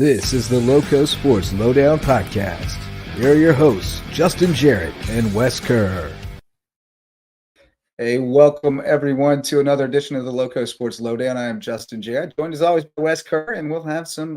This is the LowcoSports Lowdown podcast. Here are your hosts, Justin Jarrett and Wes Kerr. Hey, welcome everyone to another edition of the LowcoSports Lowdown. I am Justin Jarrett, joined as always by Wes Kerr, and we'll have some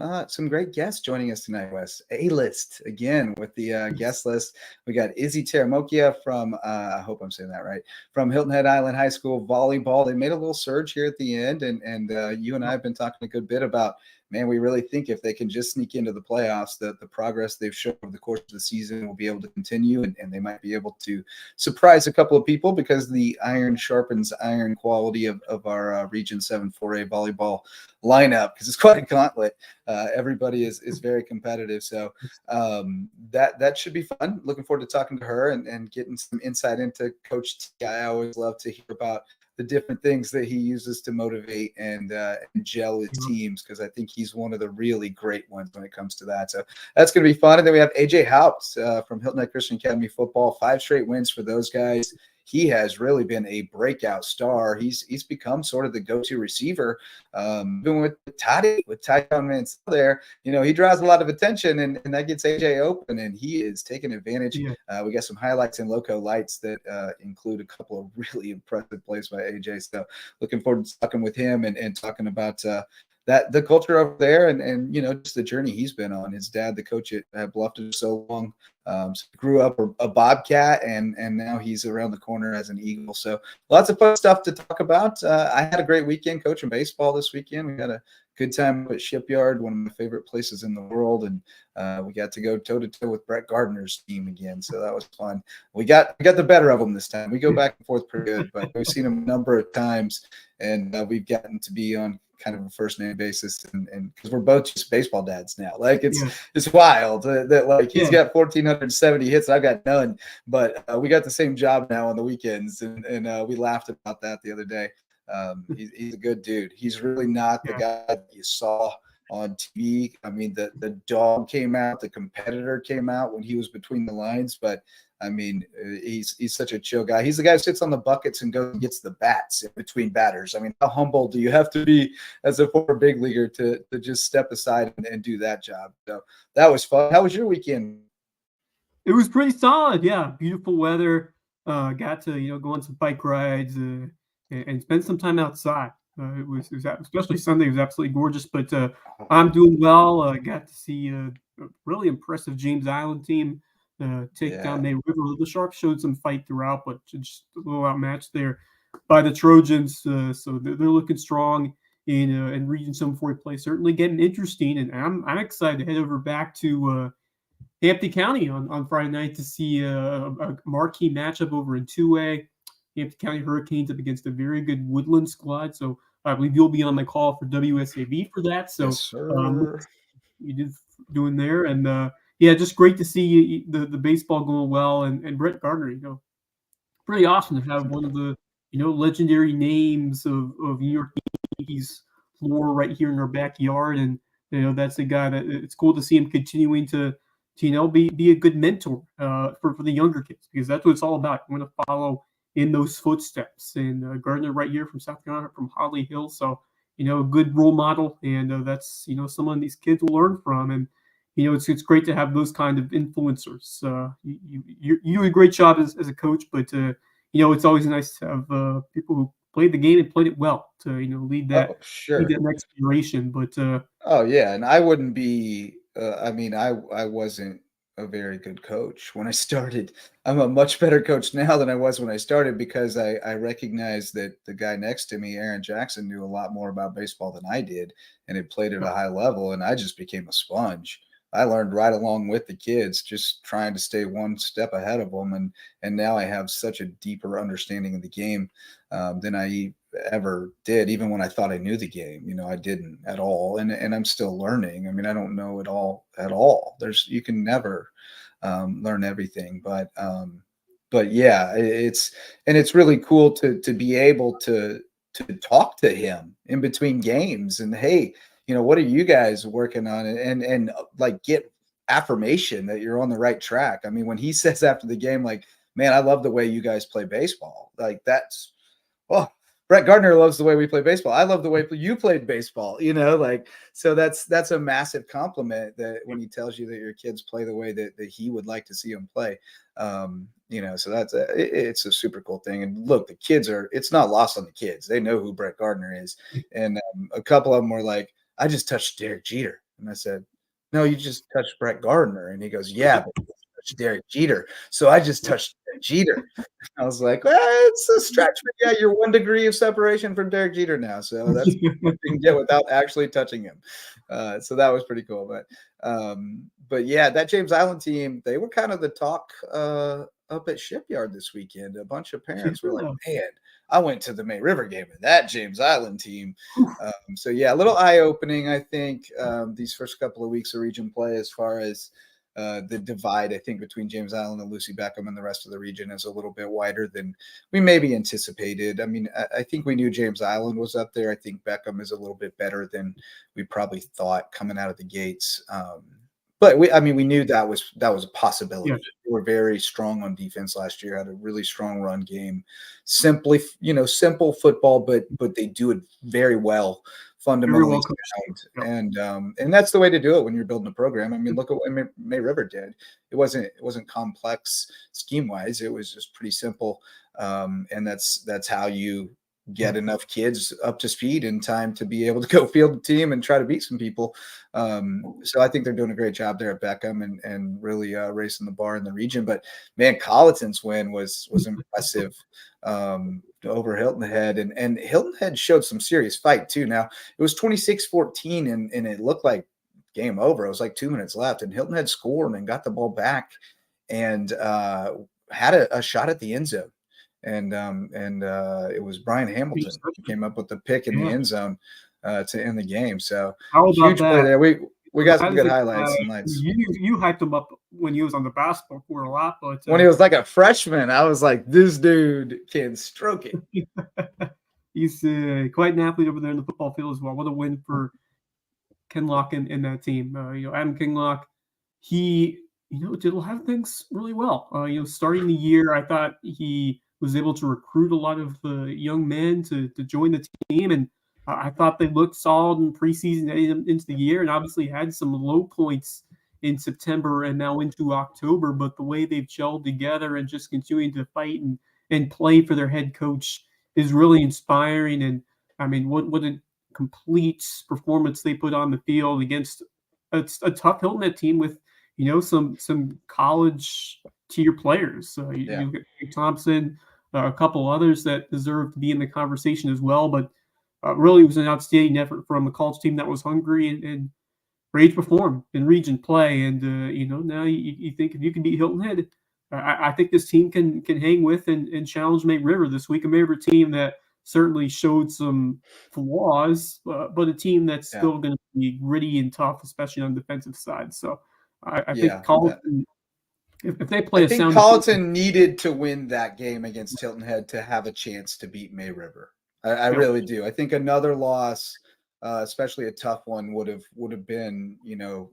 great guests joining us tonight, Wes. A-list again with the guest list. We got Izzy Terramoccia from, I hope I'm saying that right, from Hilton Head High School volleyball. They made a little surge here at the end, and you and I have been talking a good bit about, man, we really think if they can just sneak into the playoffs, that the progress they've shown over the course of the season will be able to continue, and they might be able to surprise a couple of people because the iron sharpens iron quality of our Region 7 4A volleyball lineup, because it's quite a gauntlet. Everybody is very competitive. So that should be fun. Looking forward to talking to her and getting some insight into Coach T. I always love to hear about the different things that he uses to motivate and gel his teams, because I think he's one of the really great ones when it comes to that. So that's going to be fun. And then we have AJ Haupt from Hilton Head Christian Academy football. 5 straight wins for those guys. He has really been a breakout star. He's become sort of the go-to receiver. Even with Ty Mansell there, he draws a lot of attention, and that gets AJ open, and he is taking advantage. Yeah. We got some highlights in Lowco Lights that include a couple of really impressive plays by AJ. So looking forward to talking with him and talking about the culture over there and just the journey he's been on. His dad, the coach at Bluffton, so long. Grew up a Bobcat, and now he's around the corner as an Eagle. So lots of fun stuff to talk about. I had a great weekend coaching baseball this weekend. We had a good time at Shipyard, one of my favorite places in the world, and we got to go toe-to-toe with Brett Gardner's team again, so that was fun. We got the better of them this time. We go back and forth pretty good, but we've seen them a number of times, and we've gotten to be on kind of a first name basis, and because we're both just baseball dads now, like it's wild that like he's got 1,470 hits, I've got none, but we got the same job now on the weekends, and we laughed about that the other day. He's a good dude. He's really not the guy that you saw on TV. I mean, the dog came out, the competitor came out when he was between the lines, but I mean, he's such a chill guy. He's the guy who sits on the buckets and goes and gets the bats in between batters. I mean, how humble do you have to be as a former big leaguer to just step aside and do that job? So that was fun. How was your weekend? It was pretty solid. Yeah, beautiful weather. Got to go on some bike rides and spend some time outside. It was especially Sunday. It was absolutely gorgeous. But I'm doing well. Got to see a really impressive James Island team take down May River. The Sharks showed some fight throughout, but just a little outmatched there by the Trojans. So they're looking strong in Region 7 4A play. Certainly getting interesting, and I'm excited to head over back to Hampton County on Friday night to see a marquee matchup over in 2A. Hampton County Hurricanes up against a very good Woodland squad. So I believe you'll be on my call for WSAB for that. So yes, sir. You did doing there, and just great to see the baseball going well, and Brett Gardner. Pretty awesome to have one of the legendary names of New York Yankees floor right here in our backyard, and that's a guy that it's cool to see him continuing to be a good mentor for the younger kids, because that's what it's all about. You want to follow in those footsteps, and Gardner right here from South Carolina, from Holly Hill, so a good role model, and that's someone these kids will learn from, and it's great to have those kind of influencers. You do a great job as a coach, but it's always nice to have people who played the game and played it well to lead that lead that next generation. But and I wouldn't be. I wasn't a very good coach when I started. I'm a much better coach now than I was when I started, because I recognized that the guy next to me, Aaron Jackson, knew a lot more about baseball than I did, and had played at a high level, and I just became a sponge. I learned right along with the kids, just trying to stay one step ahead of them, and now I have such a deeper understanding of the game than I ever did, even when I thought I knew the game. I didn't at all, and I'm still learning. I mean, I don't know it all at all. You can never learn everything, but yeah, it's really cool to be able to talk to him in between games, and hey, what are you guys working on, and like get affirmation that you're on the right track. I mean, when he says after the game, like, man, I love the way you guys play baseball, like that's, Brett Gardner loves the way we play baseball. I love the way you played baseball, like, so that's a massive compliment that when he tells you that your kids play the way that he would like to see them play. So it's a super cool thing. And look, the kids it's not lost on the kids. They know who Brett Gardner is. And a couple of them were like, I just touched Derek Jeter. And I said, no, you just touched Brett Gardner. And he goes, yeah, but you touched Derek Jeter. So I just touched Derek Jeter. I was like, well, it's a stretch, but yeah, you're 1 degree of separation from Derek Jeter now. So that's what you can get without actually touching him. So that was pretty cool. But yeah, that James Island team, they were kind of the talk up at Shipyard this weekend. A bunch of parents were like, man, I went to the May River game and that James Island team. So yeah, a little eye-opening, I think, these first couple of weeks of region play as far as the divide, I think, between James Island and Lucy Beckham and the rest of the region is a little bit wider than we maybe anticipated. I mean, I think we knew James Island was up there. I think Beckham is a little bit better than we probably thought coming out of the gates. But we knew that was a possibility. Yeah. They were very strong on defense last year, had a really strong run game. Simple football, but they do it very well, fundamentally sound. And that's the way to do it when you're building a program. I mean, look at what May River did. It wasn't complex scheme wise. It was just pretty simple. And that's how you get enough kids up to speed in time to be able to go field the team and try to beat some people. So I think they're doing a great job there at Beckham and really racing the bar in the region. But man, Colleton's win was impressive over Hilton Head. And Hilton Head showed some serious fight too. Now it was 26-14 and it looked like game over. It was like 2 minutes left and Hilton Head scored and got the ball back and had a shot at the end zone. And it was Brian Hamilton who came up with the pick in the end zone to end the game. So huge play there. We got some good highlights and lights. You hyped him up when he was on the basketball court a lot, but when he was like a freshman, I was like, this dude can stroke it. He's quite an athlete over there in the football field as well. What a win for Kinloch in that team. Adam Kinloch, he did a lot of things really well. Starting the year, I thought he was able to recruit a lot of young men to join the team. And I thought they looked solid in preseason into the year and obviously had some low points in September and now into October. But the way they've gelled together and just continuing to fight and play for their head coach is really inspiring. And I mean, what a complete performance they put on the field against a tough Hilton Head team with, some college tier players. You get Thompson, a couple others that deserve to be in the conversation as well. But really, it was an outstanding effort from a college team that was hungry and ready to perform in region play. And now you think if you can beat Hilton Head, I think this team can hang with and challenge May River this week. A May River team that certainly showed some flaws, but a team that's still going to be gritty and tough, especially on the defensive side. So I think Colleton. If they play, I think Colleton needed to win that game against Hilton Head to have a chance to beat May River. I really do. I think another loss, especially a tough one, would have been,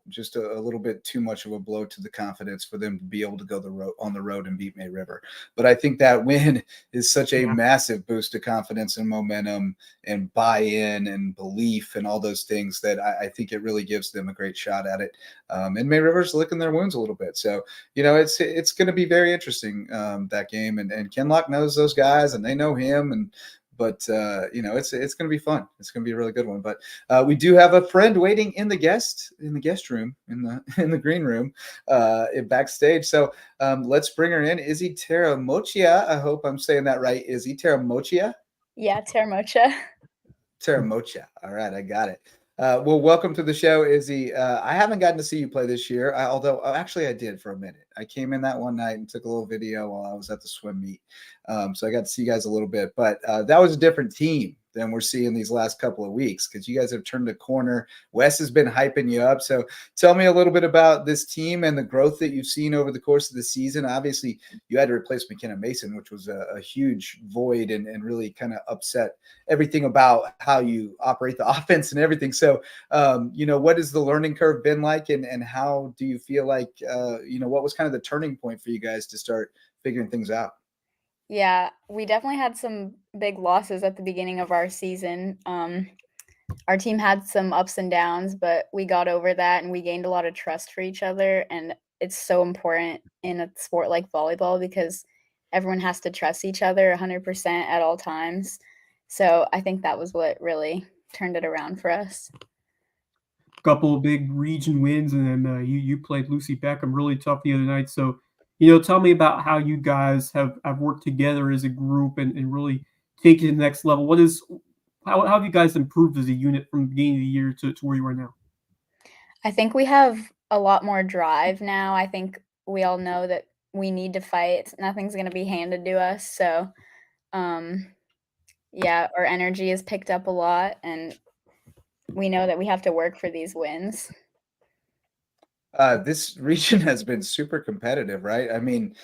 just a little bit too much of a blow to the confidence for them to be able to go on the road and beat May River. But I think that win is such a massive boost to confidence and momentum and buy-in and belief and all those things that I think it really gives them a great shot at it. And May River's licking their wounds a little bit. So, it's going to be very interesting, that game. And Kinloch knows those guys and they know him. But it's going to be fun. It's going to be a really good one. But we do have a friend waiting in the guest room, in the green room, backstage. So let's bring her in. Izzy Terramoccia. I hope I'm saying that right. Izzy Terramoccia. Yeah, Terramoccia. Terramoccia. All right, I got it. Well, welcome to the show, Izzy. I haven't gotten to see you play this year, although actually I did for a minute. I came in that one night and took a little video while I was at the swim meet. So I got to see you guys a little bit. But that was a different team than we're seeing these last couple of weeks because you guys have turned a corner. Wes has been hyping you up. So tell me a little bit about this team and the growth that you've seen over the course of the season. Obviously, you had to replace McKenna Mason, which was a huge void and really kind of upset everything about how you operate the offense and everything. So, what has the learning curve been like and how do you feel like, what was kind of the turning point for you guys to start figuring things out? Yeah, we definitely had some big losses at the beginning of our season. Our team had some ups and downs, but we got over that and we gained a lot of trust for each other. And it's so important in a sport like volleyball because everyone has to trust each other 100% at all times. So I think that was what really turned it around for us. Couple of big region wins, and then you played Lucy Beckham really tough the other night. So, tell me about how you guys have worked together as a group and really taken it to the next level. How have you guys improved as a unit from the beginning of the year to where you are now? I think we have a lot more drive now. I think we all know that we need to fight. Nothing's going to be handed to us. So, yeah, our energy has picked up a lot, and we know that we have to work for these wins. This region has been super competitive, right? I mean,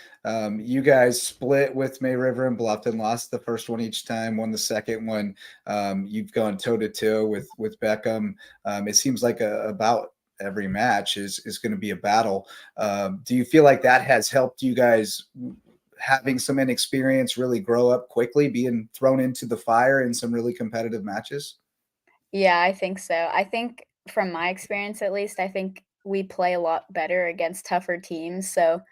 you guys split with May River and Bluffton, lost the first one each time, won the second one. You've gone toe to toe with Beckham. It seems like about every match is going to be a battle. Do you feel like that has helped you guys having some inexperience really grow up quickly, being thrown into the fire in some really competitive matches? Yeah, I think so. I think from my experience, at least, I think we play a lot better against tougher teams. So,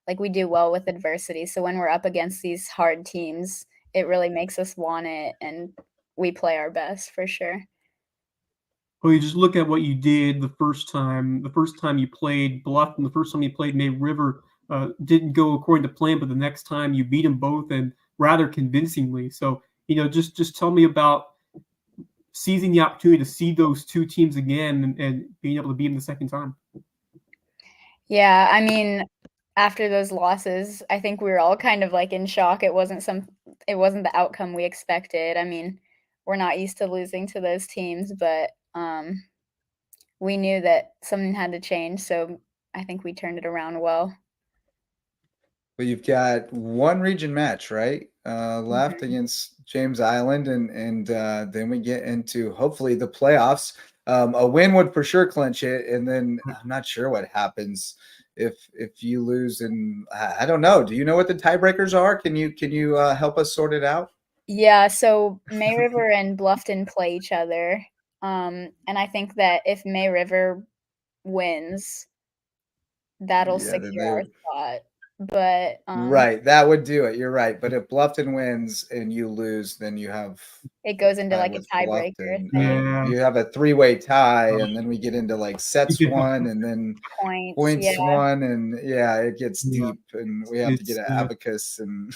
like, we do well with adversity. So, when we're up against these hard teams, it really makes us want it, and we play our best for sure. Well, you just look at what you did the first time. The first time you played Bluffton, the first time you played May River, didn't go according to plan, but the next time you beat them both and rather convincingly. So, just tell me about seizing the opportunity to see those two teams again and being able to beat them the second time. Yeah, I mean, after those losses, I think we were all kind of like in shock. It wasn't the outcome we expected. I mean, we're not used to losing to those teams, but we knew that something had to change. So I think we turned it around well. Well, you've got one region match, right? Left Mhm. against James Island, and then we get into hopefully the playoffs. A win would for sure clinch it, and then I'm not sure what happens if you lose. And I don't know. Do you know what the tiebreakers are? Can you help us sort it out? Yeah, so May River and Bluffton play each other. And I think that if May River wins, that'll Yeah, then secure they our spot. But right. That would do it. You're right. But if Bluffton wins and you lose, then you have it goes into like a with tiebreaker Bluffton. thing. Yeah. You have a three-way tie, and then we get into like sets Yeah. one, and then Points, points yeah. one, and yeah, it gets Yeah. deep, and we have to get It's an abacus and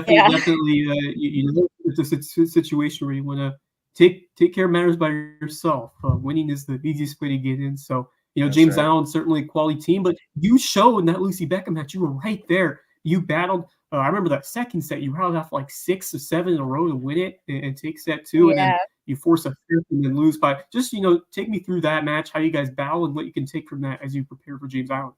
Yeah. definitely, it's a situation where you want to take care of matters by yourself. Winning is the easiest way to get in. So, that's James right. Allen certainly a quality team, but you showed in that Lucy Beckham match you were right there. You battled. I remember that second set. You rattled off like 6 or 7 in a row to win it and take set two, and then Yeah. you force a fifth and then lose by. Just take me through that match, how you guys battle, and what you can take from that as you prepare for James Allen.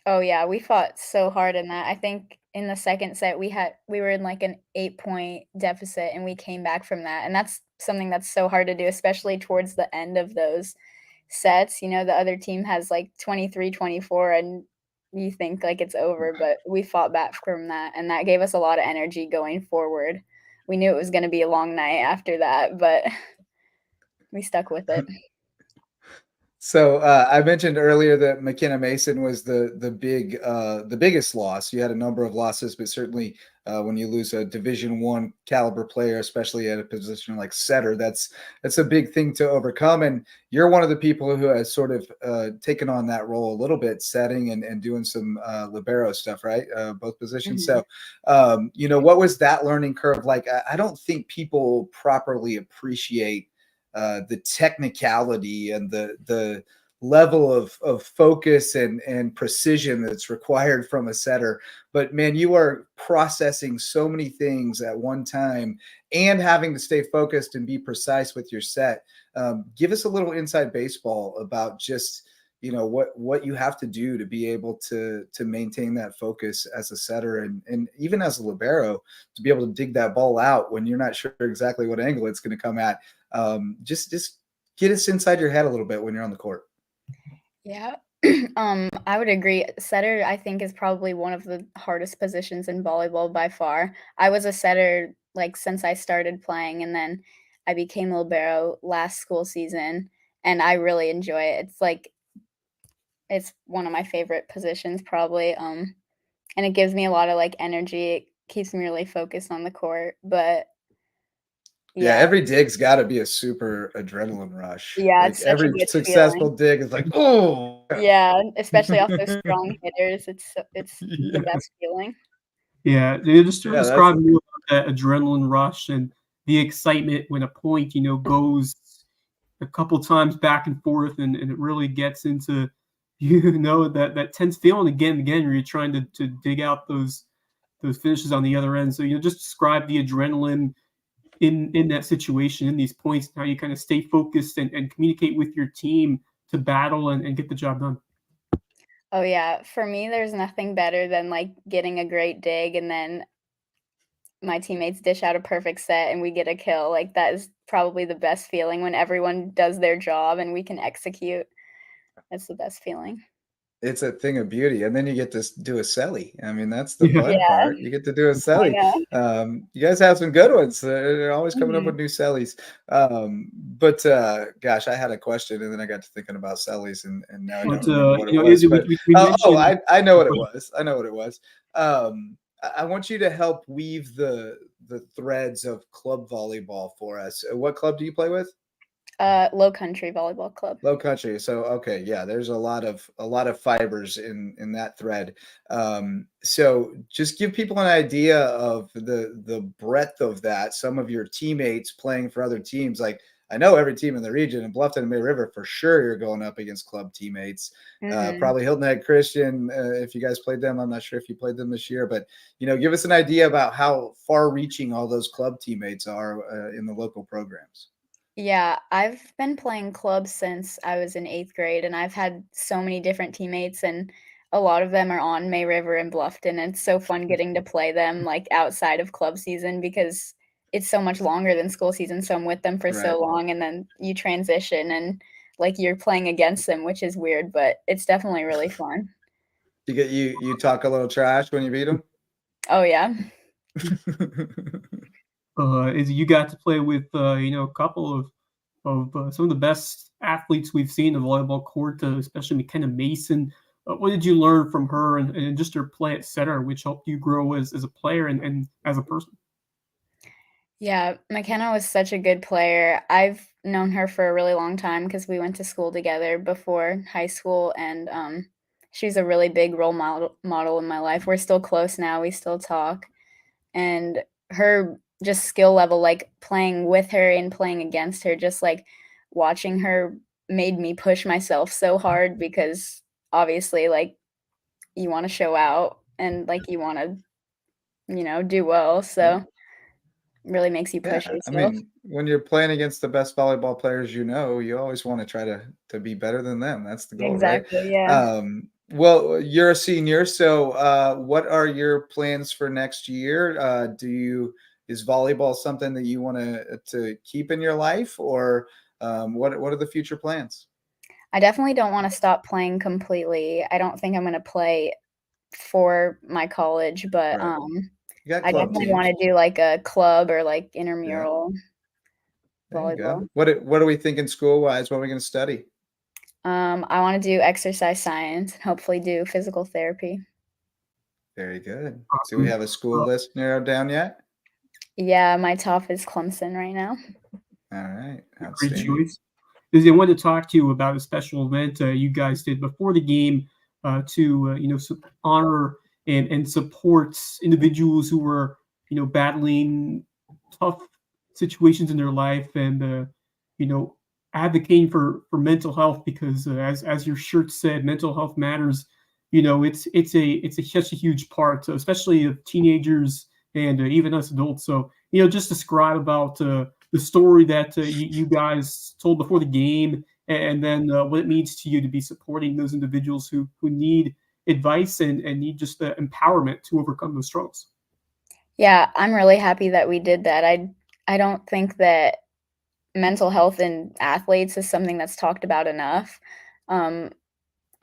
Oh, yeah, we fought so hard in that. I think in the second set, we were in, like, an 8-point deficit, and we came back from that, and that's something that's so hard to do, especially towards the end of those sets. The other team has, like, 23-24, and you think, like, it's over, but we fought back from that, and that gave us a lot of energy going forward. We knew it was gonna be a long night after that, but we stuck with it. So I mentioned earlier that McKenna Mason was the biggest loss. You had a number of losses, but certainly when you lose a Division I caliber player, especially at a position like setter, that's a big thing to overcome. And you're one of the people who has sort of taken on that role a little bit, setting and doing some libero stuff, right? Both positions. Mhm. So what was that learning curve like? I don't think people properly appreciate the technicality and the level of focus and precision that's required from a setter. But man, you are processing so many things at one time and having to stay focused and be precise with your set. Give us a little inside baseball about just what you have to do to be able to maintain that focus as a setter and even as a libero to be able to dig that ball out when you're not sure exactly what angle it's going to come at. Just get us inside your head a little bit when you're on the court. Yeah. I would agree. Setter, I think, is probably one of the hardest positions in volleyball by far. I was a setter like since I started playing, and then I became libero last school season, and I really enjoy it. It's one of my favorite positions probably. And it gives me a lot of like energy. It keeps me really focused on the court. But Yeah, yeah, every dig's got to be a super adrenaline rush. yeah, Like it's such a every good successful feeling. dig is like, oh, Yeah, especially off those strong hitters. It's the yeah, best feeling. Yeah, just to yeah. That's describe more about that adrenaline rush and the excitement when a point, goes a couple times back and forth, and it really gets into, that tense feeling again and again where you're trying to dig out those finishes on the other end. So, just describe the adrenaline in that situation, in these points, how you kind of stay focused and communicate with your team to battle and get the job done. Oh yeah, for me, there's nothing better than like getting a great dig and then my teammates dish out a perfect set and we get a kill. Like that is probably the best feeling when everyone does their job and we can execute. That's the best feeling. it's a thing of beauty, and then you get to do a celly. I mean, that's the Yeah. fun Yeah, part. You get to do a I celly. know. You guys have some good ones. They're always coming up Mhm. with new cellies. But gosh, I had a question, and then I got to thinking about cellies, and now I don't But, remember what it was. Izzy, But we oh, mentioned. I know what it was. I know what it was. I want you to help weave the threads of club volleyball for us. What club do you play with? Low Country Volleyball Club. Low country. So okay, yeah, there's a lot of fibers in that thread. So just give people an idea of the breadth of that. Some of your teammates playing for other teams, like I know every team in the region, and Bluffton and May River for sure. You're going up against club teammates. Mhm. Probably Hilton Head Christian. If you guys played them, I'm not sure if you played them this year, but give us an idea about how far-reaching all those club teammates are in the local programs. Yeah, I've been playing clubs since I was in 8th grade, and I've had so many different teammates, and a lot of them are on May River and Bluffton, and it's so fun getting to play them, like, outside of club season because it's so much longer than school season, so I'm with them for Right. so long, and then you transition and, like, you're playing against them, which is weird, but it's definitely really fun. You talk a little trash when you beat them? Oh, yeah. Is you got to play with a couple of some of the best athletes we've seen in the volleyball court, especially McKenna Mason. What did you learn from her and just her play at center, which helped you grow as a player and as a person? Yeah, McKenna was such a good player. I've known her for a really long time because we went to school together before high school, and she's a really big role model in my life. We're still close now. We still talk, and her just skill level, like playing with her and playing against her, just like watching her made me push myself so hard because obviously, like you want to show out and like you want to, do well. Yeah. So really makes you push Yeah, I yourself. mean, when you're playing against the best volleyball players, you always want to try to be better than them. That's the goal, right? Exactly, yeah. Well, you're a senior, so what are your plans for next year? Is volleyball something that you want to keep in your life, or what are the future plans? I definitely don't wanna stop playing completely. I don't think I'm gonna play for my college, but, Right. You got I club definitely teams. wanna do, like, a club or, like, Yeah, intramural there you go. volleyball. What are we thinking school wise? What are we going to study? I wanna do exercise science and hopefully do physical therapy. Very good. Do we Awesome. have a school Uh, list narrowed down yet? Yeah, my top is Clemson right now. All right, Great outstanding. choice. Izzy, I wanted to talk to you about a special event you guys did before the game to honor and support individuals who were battling tough situations in their life and you know advocating for mental health because as your shirt said, mental health matters. It's such a huge part, especially of teenagers and even us adults. So just describe about the story that you guys told before the game, and then what it means to you to be supporting those individuals who need advice and need just the empowerment to overcome those struggles. Yeah, I'm really happy that we did that. I don't think that mental health in athletes is something that's talked about enough. Um,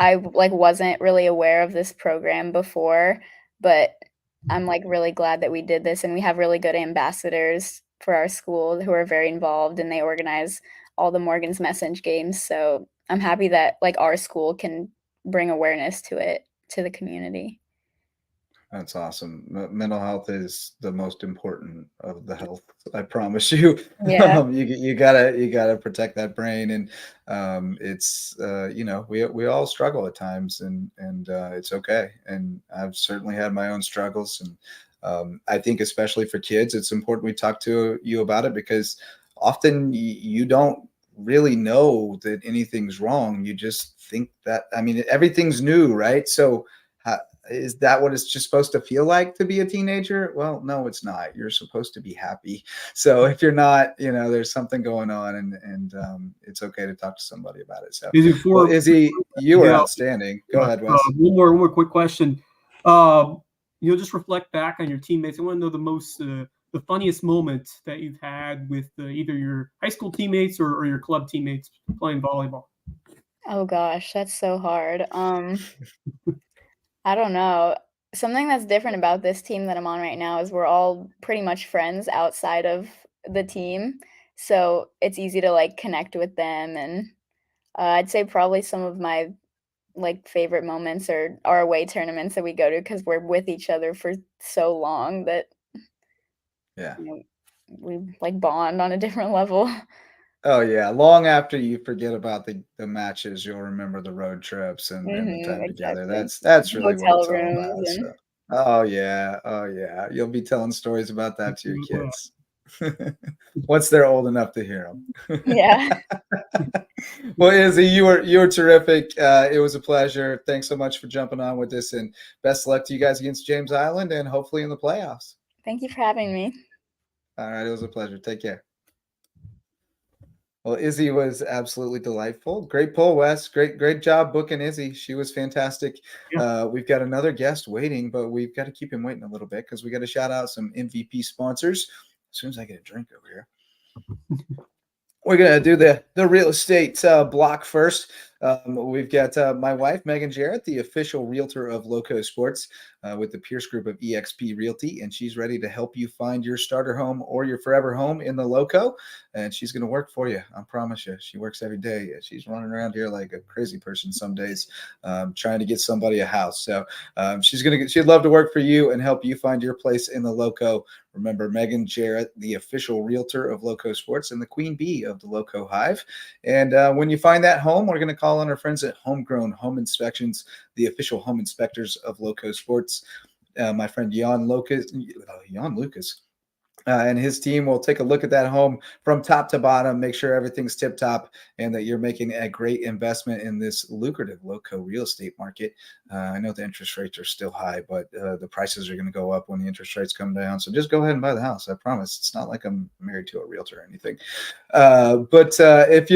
I like wasn't really aware of this program before, but I'm like really glad that we did this, and we have really good ambassadors for our school who are very involved, and they organize all the Morgan's Message games. So I'm happy that like our school can bring awareness to it to the community. That's awesome. Mental health is the most important of the health. I promise you. Yeah. You gotta protect that brain, and it's we all struggle at times, and it's okay. And I've certainly had my own struggles, and I think especially for kids, it's important we talk to you about it because often you don't really know that anything's wrong. You just think that everything's new, right? So. Is that what it's just supposed to feel like to be a teenager? Well, no, it's not. You're supposed to be happy. So if you're not, there's something going on, and it's okay to talk to somebody about it. So, Izzy, you were outstanding. Go ahead, Wes. One more quick question. Just reflect back on your teammates. I want to know the funniest moment that you've had with either your high school teammates or your club teammates playing volleyball. Oh gosh, that's so hard. I don't know. Something that's different about this team that I'm on right now is we're all pretty much friends outside of the team. So it's easy to like connect with them. And I'd say probably some of my like favorite moments are our away tournaments that we go to because we're with each other for so long that we like bond on a different level. Oh yeah, long after you forget about the matches, you'll remember the road trips and the time together. That's really what it's all about. So. Oh yeah, you'll be telling stories about that to your kids once they're old enough to hear them. Yeah. Well, Izzy, you were terrific. It was a pleasure. Thanks so much for jumping on with us, and best of luck to you guys against James Island and hopefully in the playoffs. Thank you for having me. All right, it was a pleasure. Take care. Well, Izzy was absolutely delightful. Great poll, Wes. Great job booking Izzy. She was fantastic. Yeah. We've got another guest waiting, but we've got to keep him waiting a little bit because we got to shout out some MVP sponsors. As soon as I get a drink over here. We're going to do the real estate block first. We've got my wife, Megan Jarrett, the official realtor of LowcoSports with the Pierce Group of eXp Realty, and she's ready to help you find your starter home or your forever home in the Lowco, and she's going to work for you. I promise you. She works every day. She's running around here like a crazy person some days trying to get somebody a house. So she'd love to work for you and help you find your place in the Lowco. Remember, Megan Jarrett, the official realtor of LowcoSports and the queen bee of the Lowco Hive. And when you find that home, we're going to call on our friends at Homegrown Home Inspections, the official home inspectors of LowcoSports. My friend Jan Lucas, and his team will take a look at that home from top to bottom, make sure everything's tip top, and that you're making a great investment in this lucrative Lowco real estate market. I know the interest rates are still high, but the prices are going to go up when the interest rates come down. So just go ahead and buy the house. I promise. It's not like I'm married to a realtor or anything. But if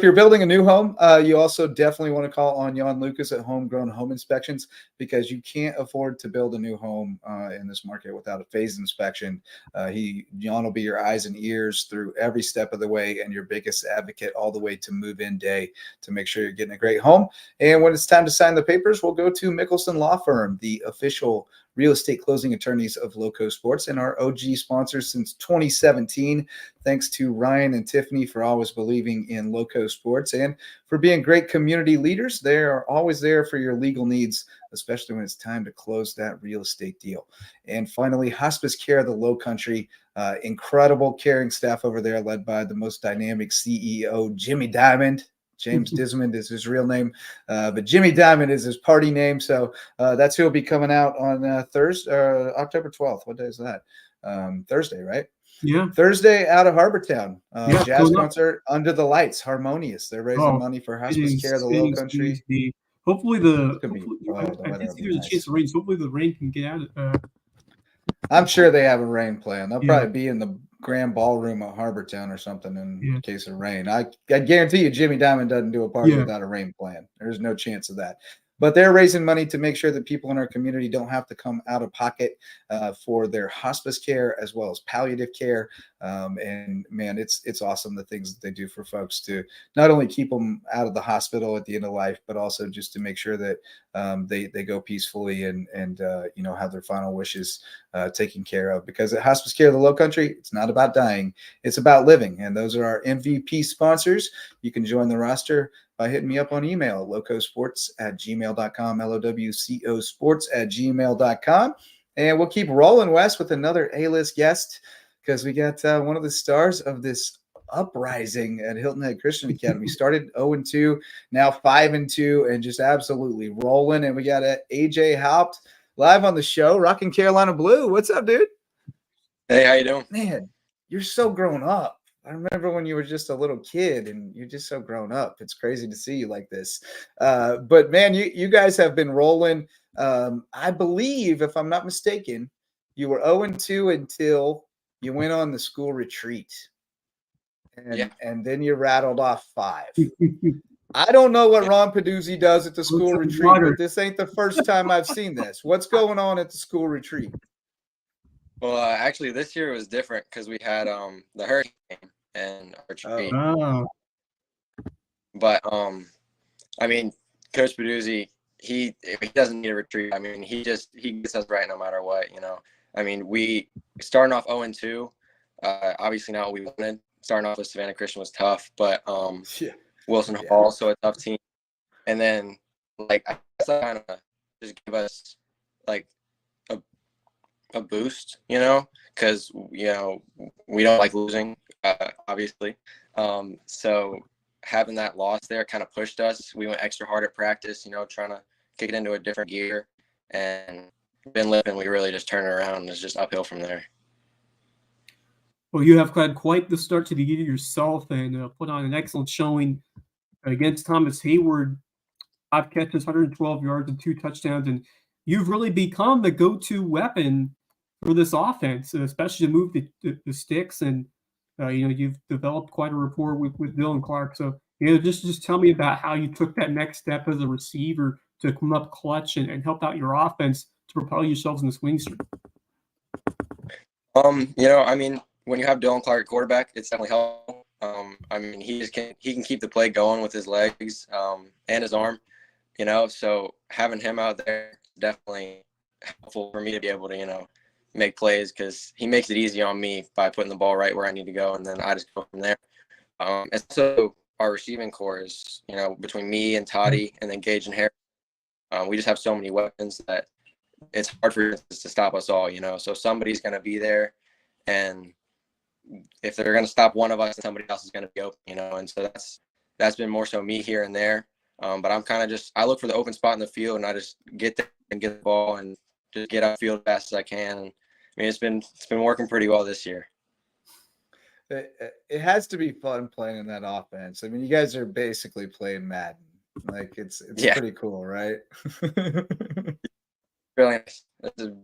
you're building a new home, you also definitely want to call on Jan Lucas at Homegrown Home Inspections because you can't afford to build a new home in this market without a phased inspection. Jan will be your eyes and ears through every step of the way and your biggest advocate all the way to move-in day to make sure you're getting a great home. And when it's time to sign the papers, we'll go to Mickelson Law Firm, the official real estate closing attorneys of LowcoSports and our OG sponsors since 2017. Thanks to Ryan and Tiffany for always believing in LowcoSports and for being great community leaders. They are always there for your legal needs, especially when it's time to close that real estate deal. And finally, Hospice Care, the Low Country, incredible caring staff over there led by the most dynamic CEO, Jimmy Diamond. James Dismond is his real name, but Jimmy Diamond is his party name. So that's who will be coming out on Thursday, October 12th. What day is that? Thursday, right? Yeah. Thursday out of Harbortown. Jazz concert under the lights, Harmonious. They're raising money for Hospice Care, the Low Country. Hopefully I did see there's a chance of rain. So hopefully the rain can get out. I'm sure they have a rain plan. They'll probably be in the Grand Ballroom at Harbortown or something in case of rain. I guarantee you Jimmy Diamond doesn't do a party without a rain plan. There's no chance of that. but they're raising money to make sure that people in our community don't have to come out of pocket for their hospice care as well as palliative care. And man, it's awesome the things that they do for folks to not only keep them out of the hospital at the end of life, but also just to make sure that they go peacefully and have their final wishes taken care of. Because at Hospice Care of the Low Country, it's not about dying, it's about living. And those are our MVP sponsors. You can join the roster by hitting me up on email at LowcoSports@gmail.com, LOWCO sports@gmail.com. And we'll keep rolling, Wes, with another A-list guest, because we got one of the stars of this uprising at Hilton Head Christian Academy. Started 0-2, now 5-2, and just absolutely rolling. And we got AJ Haupt live on the show, rocking Carolina Blue. What's up, dude? Hey, how you doing? Man, you're so grown up. I remember when you were just a little kid, and you're just so grown up. It's crazy to see you like this. But man, you guys have been rolling. I believe, if I'm not mistaken, you were 0-2 until you went on the school retreat. And then you rattled off 5. I don't know what Ron Peduzzi does at the school retreat, but this ain't the first time I've seen this. What's going on at the school retreat? Well, actually, this year was different because we had the hurricane and our retreat. Oh. But I mean, Coach Peduzzi, he doesn't need a retreat. I mean, he gets us right no matter what. I mean, we starting off 0-2. Obviously, not what we wanted. Starting off with Savannah Christian was tough, but Wilson Hall also a tough team. And then, I guess that kind of just give us a boost, because we don't like losing, obviously. So having that loss there kind of pushed us. We went extra hard at practice, trying to kick it into a different gear, and been living. We really just turned it around, and it's just uphill from there. Well, you have had quite the start to the year yourself, and put on an excellent showing against Thomas Hayward. 5 catches, 112 yards, and 2 touchdowns, and you've really become the go-to weapon for this offense, especially to move the sticks. And you've developed quite a rapport with Dylan Clark. So just tell me about how you took that next step as a receiver to come up clutch and help out your offense to propel yourselves in this winning streak. I mean, when you have Dylan Clark at quarterback, it's definitely helpful. I mean, he can keep the play going with his legs and his arm, so having him out there is definitely helpful for me to be able to, make plays, because he makes it easy on me by putting the ball right where I need to go, and then I just go from there. And so our receiving core is, between me and Toddy and then Gage and Harry, we just have so many weapons that it's hard for us to stop us all, so somebody's going to be there, and if they're going to stop one of us, somebody else is going to be open, and so that's been more so me here and there. But I'm kind of I look for the open spot in the field, and I just get there and get the ball and just get out field as fast as I can. And I mean, it's been working pretty well this year. It has to be fun playing in that offense. I mean, you guys are basically playing Madden. It's pretty cool, right? Really nice.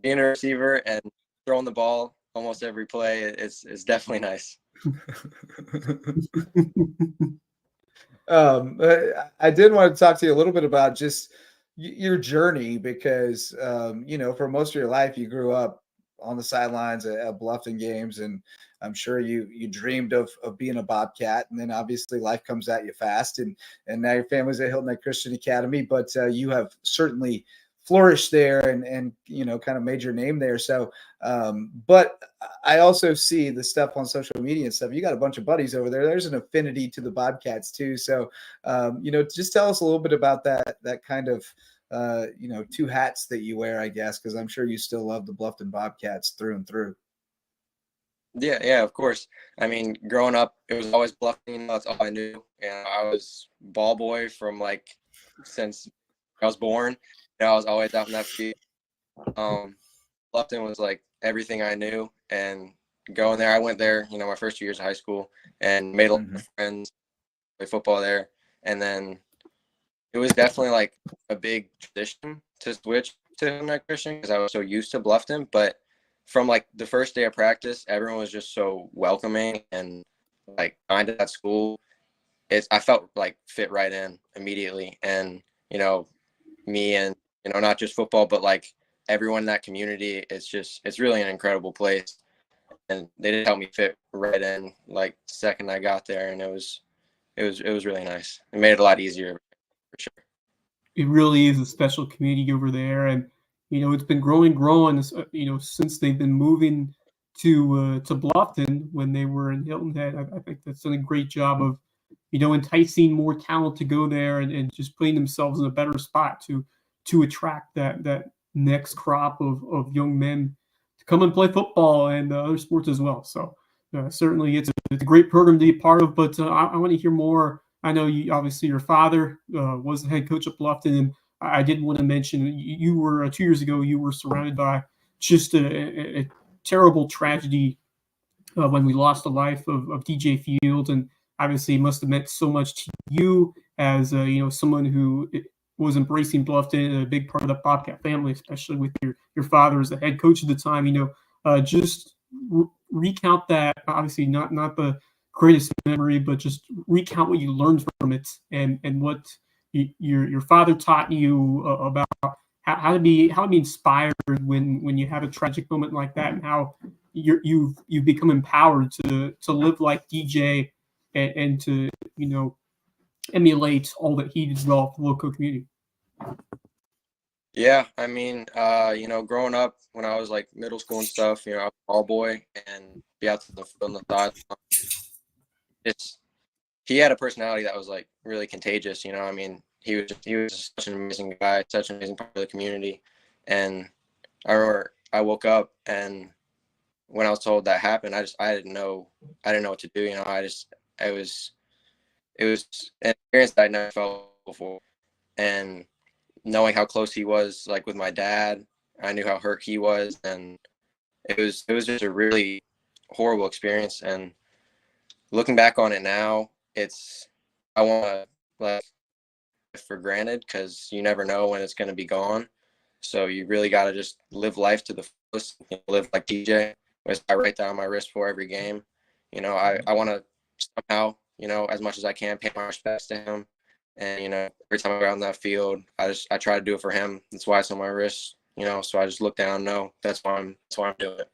Being a receiver and throwing the ball almost every play, it's definitely nice. I did want to talk to you a little bit about just your journey, because for most of your life you grew up on the sidelines at Bluffton games, and I'm sure you dreamed of being a Bobcat, and then obviously life comes at you fast, and now your family's at Hilton Head Christian Academy, but you have certainly flourished there and kind of made your name there. So but I also see the stuff on social media and stuff. You got a bunch of buddies over there. There's an affinity to the Bobcats too. So just tell us a little bit about that kind of 2 hats that you wear, I guess, because I'm sure you still love the Bluffton Bobcats through and through. Yeah, of course. I mean, growing up, it was always Bluffton. That's all I knew, and I was ball boy from since I was born. I was always out in that field. Bluffton was everything I knew, and going there, I went there, my first 2 years of high school, and made a lot of friends, played football there, and then it was definitely a big transition to switch to Christian because I was so used to Bluffton. But from the first day of practice, everyone was just so welcoming and kind of at school. I felt fit right in immediately, and me and, not just football, but like everyone in that community. It's really an incredible place. And they did help me fit right in like the second I got there. And it was really nice. It made it a lot easier for sure. It really is a special community over there, and it's been growing, since they've been moving to Bluffton when they were in Hilton Head. I think that's done a great job of enticing more talent to go there and just putting themselves in a better spot to attract that next crop of young men to come and play football and other sports as well. So certainly it's a great program to be a part of. But I want to hear more. I know obviously your father was the head coach at Bluffton, and I did want to mention you were 2 years ago. You were surrounded by just a terrible tragedy when we lost the life of DJ Fields, and obviously it must have meant so much to you as someone who was embracing Bluffton, a big part of the Bobcat family, especially with your father as the head coach at the time. Just recount that. Obviously, not the greatest memory, but just recount what you learned from it and what your father taught you about how to be inspired when you have a tragic moment like that, and how you've become empowered to live like DJ and to emulate all that he did well for the local community. Yeah, I mean, growing up when I was like middle school and stuff, I was a ball boy and be out to the field on the side. He had a personality that was like really contagious. I mean, he was such an amazing guy, such an amazing part of the community. And I remember I woke up, and when I was told that happened, I didn't know what to do. It was an experience that I never felt before. And knowing how close he was, like with my dad, I knew how hurt he was, and it was just a really horrible experience. And looking back on it now, I want to like for granted because you never know when it's going to be gone. So you really got to just live life to the fullest. Live like DJ, which I write down my wrist for every game. I want to somehow, as much as I can, pay my respects to him. And every time I go out on that field, I try to do it for him. That's why it's on my wrist. So I just look down and know that's why I'm doing it.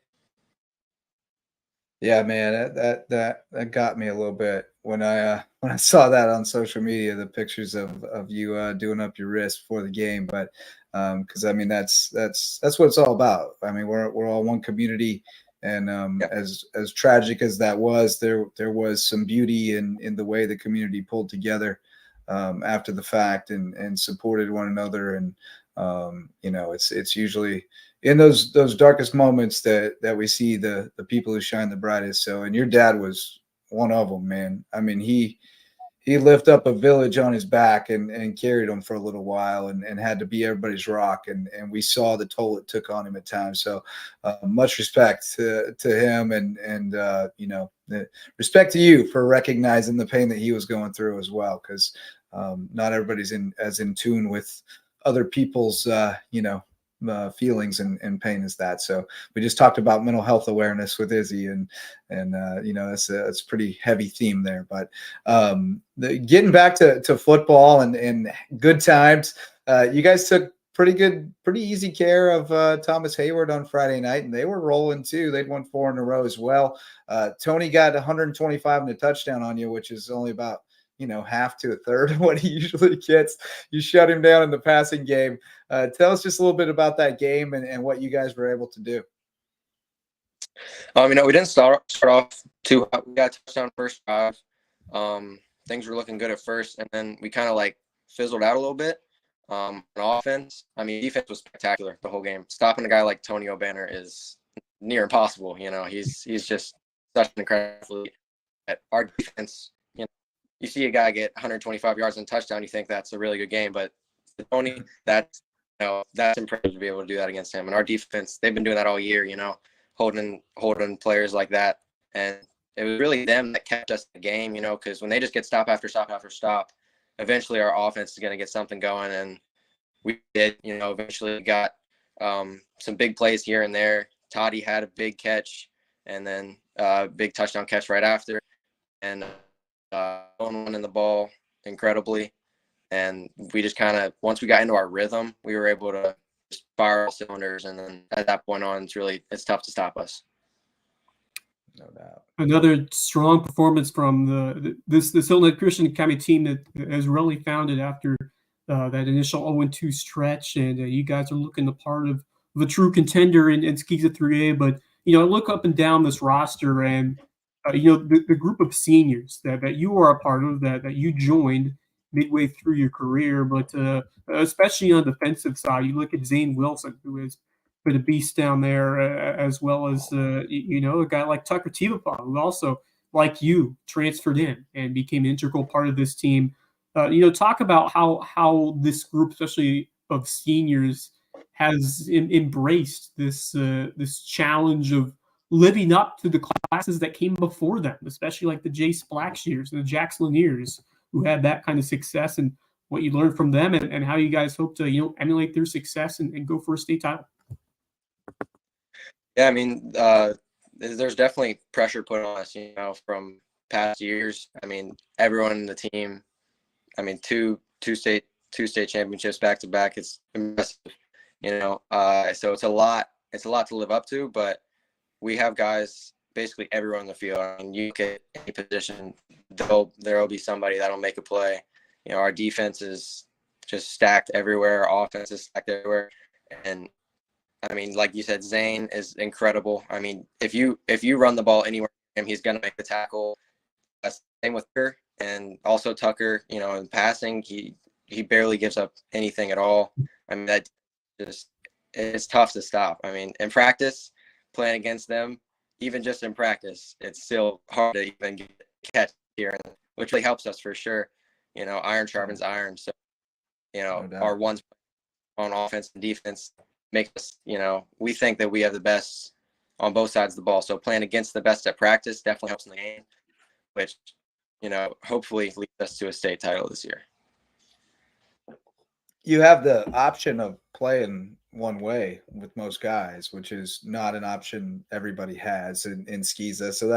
Yeah, man, that got me a little bit when I saw that on social media, the pictures of you doing up your wrist before the game. But because I mean that's what it's all about. I mean we're all one community, and as tragic as that was, there was some beauty in the way the community pulled together after the fact and supported one another. And it's usually in those darkest moments that we see the people who shine the brightest. So, and your dad was one of them, man. I mean, he lifted up a village on his back and carried them for a little while and had to be everybody's rock. And we saw the toll it took on him at times. So much respect to him and respect to you for recognizing the pain that he was going through as well. Cause not everybody's as in tune with other people's, feelings and pain as that. So we just talked about mental health awareness with Izzy and that's a pretty heavy theme there, but getting back to football and good times, you guys took pretty easy care of Thomas Hayward on Friday night, and they were rolling too. They'd won 4 in a row as well. Tony got 125 and a touchdown on you, which is only about half to a third of what he usually gets. You shut him down in the passing game. Tell us just a little bit about that game and what you guys were able to do. We didn't start off too hot. We got a touchdown first drive. Things were looking good at first, and then we kind of like fizzled out a little bit. On offense, defense was spectacular the whole game. Stopping a guy like Tony O'Banner is near impossible. He's just such an incredible athlete. Our defense, you see a guy get 125 yards and a touchdown, you think that's a really good game. But Tony, that's impressive to be able to do that against him. And our defense, they've been doing that all year, holding players like that. And it was really them that kept us in the game, because when they just get stop after stop after stop, eventually our offense is going to get something going. And we did, eventually got some big plays here and there. Toddy had a big catch and then a big touchdown catch right after. And one in the ball incredibly. And we just kind of, once we got into our rhythm, we were able to just fire all cylinders. And then at that point on, it's tough to stop us. No doubt. Another strong performance from this Hilton Head Christian Academy team that has really founded after that initial 0-2 stretch, and you guys are looking the part of a true contender in Skeeza 3A. But I look up and down this roster, and the group of seniors that you are a part of, that you joined midway through your career, but especially on the defensive side, you look at Zane Wilson, who is for the beast down there, as well as a guy like Tucker Tivapaw, who also, like you, transferred in and became an integral part of this team. Talk about how this group, especially of seniors, has embraced this challenge of living up to the classes that came before them, especially like the Jace Blackshears and the Jax Laniers, who had that kind of success, and what you learned from them, and how you guys hope to emulate their success and go for a state title. Yeah, I mean, there's definitely pressure put on us, from past years. I mean, everyone in the team, I mean, two state championships back to back. It's impressive, so it's a lot to live up to, but we have guys, basically everyone in the field. I mean, you get any position, there'll be somebody that'll make a play. Our defense is just stacked everywhere. Our offense is stacked everywhere. And I mean, like you said, Zane is incredible. I mean, if you run the ball anywhere, he's going to make the tackle. Same with Kerr, and also Tucker. In passing, he barely gives up anything at all. I mean, that just, it's tough to stop. I mean, in practice, playing against them, even just in practice, it's still hard to even catch here, which really helps us for sure. Iron sharpens iron. So, our ones on offense and defense makes us, we think that we have the best on both sides of the ball. So playing against the best at practice definitely helps in the game, which, hopefully leads us to a state title this year. You have the option of playing one way with most guys, which is not an option everybody has in Skeeza. So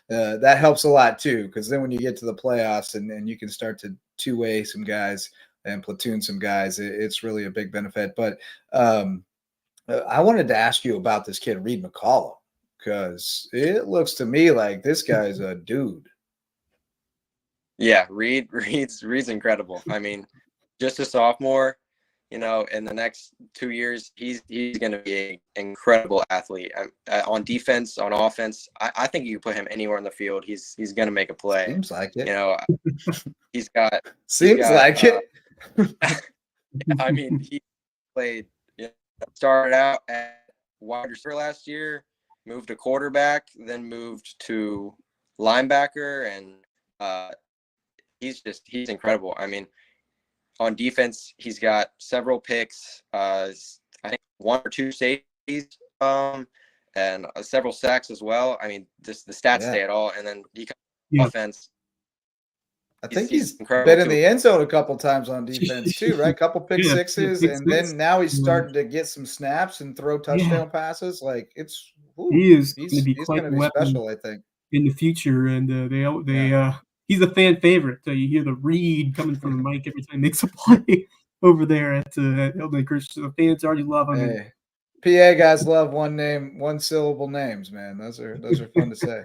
that helps a lot too, because then when you get to the playoffs and you can start to two-way some guys and platoon some guys, it's really a big benefit. But I wanted to ask you about this kid, Reed McCollum, because it looks to me like this guy's a dude. Yeah, Reed's incredible. I mean, just a sophomore, in the next 2 years, he's going to be an incredible athlete. On defense, on offense, I think you can put him anywhere in the field. He's going to make a play. Seems like it. He's got. Seems like it. I mean, he played. Started out at wide receiver last year, moved to quarterback, then moved to linebacker, and he's incredible. I mean, on defense, he's got several picks, I think 1 or 2 safeties, and several sacks as well. I mean, just the stats say it all. And then he comes offense. I think he's been in the end zone a couple times on defense too, right? Couple pick sixes, and then now he's starting to get some snaps and throw touchdown passes. Like he's going to be special, I think, in the future. And he's a fan favorite. You hear the Reed coming from the mic every time he makes a play over there at Hilton Head Christian. The fans already love him. Hey, PA guys love one syllable names, man. Those are fun to say.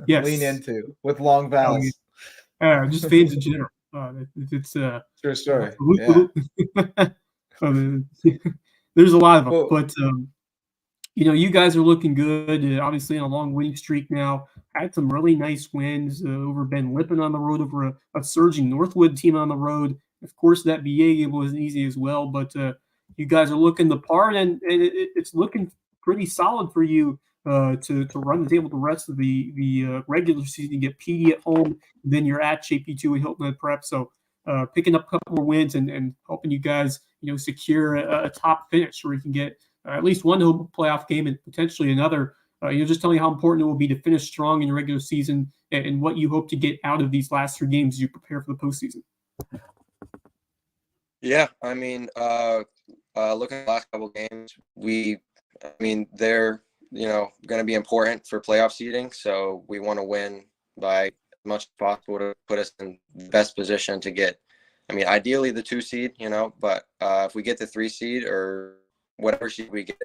Yes. Lean into with long vowels. Just fans in general. It's true story. There's a lot of them, but you guys are looking good. Obviously, on a long winning streak now. Had some really nice wins over Ben Lippen on the road, over a surging Northwood team on the road. Of course, that BA game wasn't easy as well, but you guys are looking the part, and it's looking pretty solid for you. To run the table the rest of the regular season, get PD at home, then you're at JP2 and Hilton Head Prep. So picking up a couple more wins and helping you guys, secure a top finish where you can get at least one home playoff game and potentially another. Just telling you how important it will be to finish strong in your regular season and what you hope to get out of these last 3 games as you prepare for the postseason. Yeah, I mean, looking at the last couple games, they're going to be important for playoff seeding. So we want to win by as much as possible to put us in the best position to get I mean, ideally the 2 seed, you know, but if we get the 3 seed or whatever seed we get,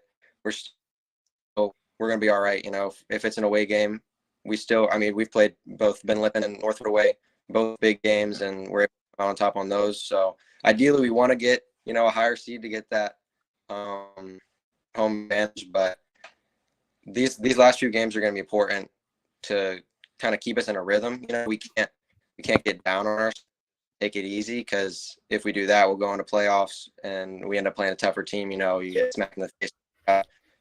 we're going to be all right. You know, if it's an away game, we've played both Ben Lippen and Northwood away, both big games, and we're able to come out on top on those. So ideally we want to get, you know, a higher seed to get that home advantage, but these last few games are going to be important to kind of keep us in a rhythm. You know, we can't get down on ourselves, take it easy, because if we do that, we'll go into playoffs and we end up playing a tougher team. You know, you get smacked in the face.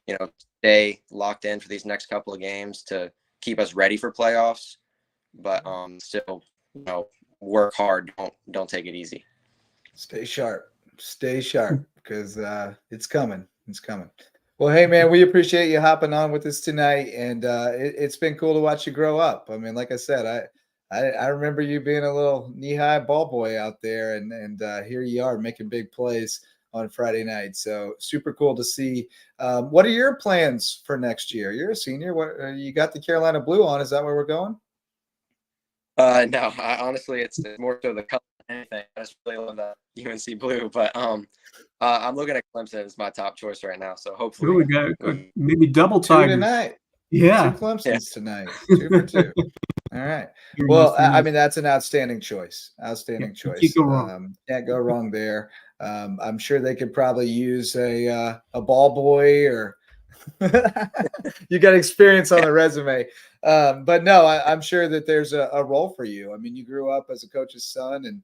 You know, stay locked in for these next couple of games to keep us ready for playoffs, but still, you know, work hard. Don't take it easy. Stay sharp, because it's coming. Well, hey man, we appreciate you hopping on with us tonight, and it's been cool to watch you grow up. I mean, like I said, I remember you being a little knee-high ball boy out there, and here you are making big plays on Friday night. So super cool to see. What are your plans for next year? You're a senior. What you got the Carolina blue on? Is that where we're going? No, honestly, it's more so the color than anything. I just really love that UNC blue, but I'm looking at Clemson as my top choice right now. So hopefully we got maybe double two Tigers tonight. Yeah, 2 Clemsons tonight. 2 for 2. All right. Well, I mean, that's an outstanding choice. Choice. Can't go wrong. Can't go wrong there. I'm sure they could probably use a ball boy, or you got experience on the resume. But no, I'm sure that there's a role for you. I mean, you grew up as a coach's son, and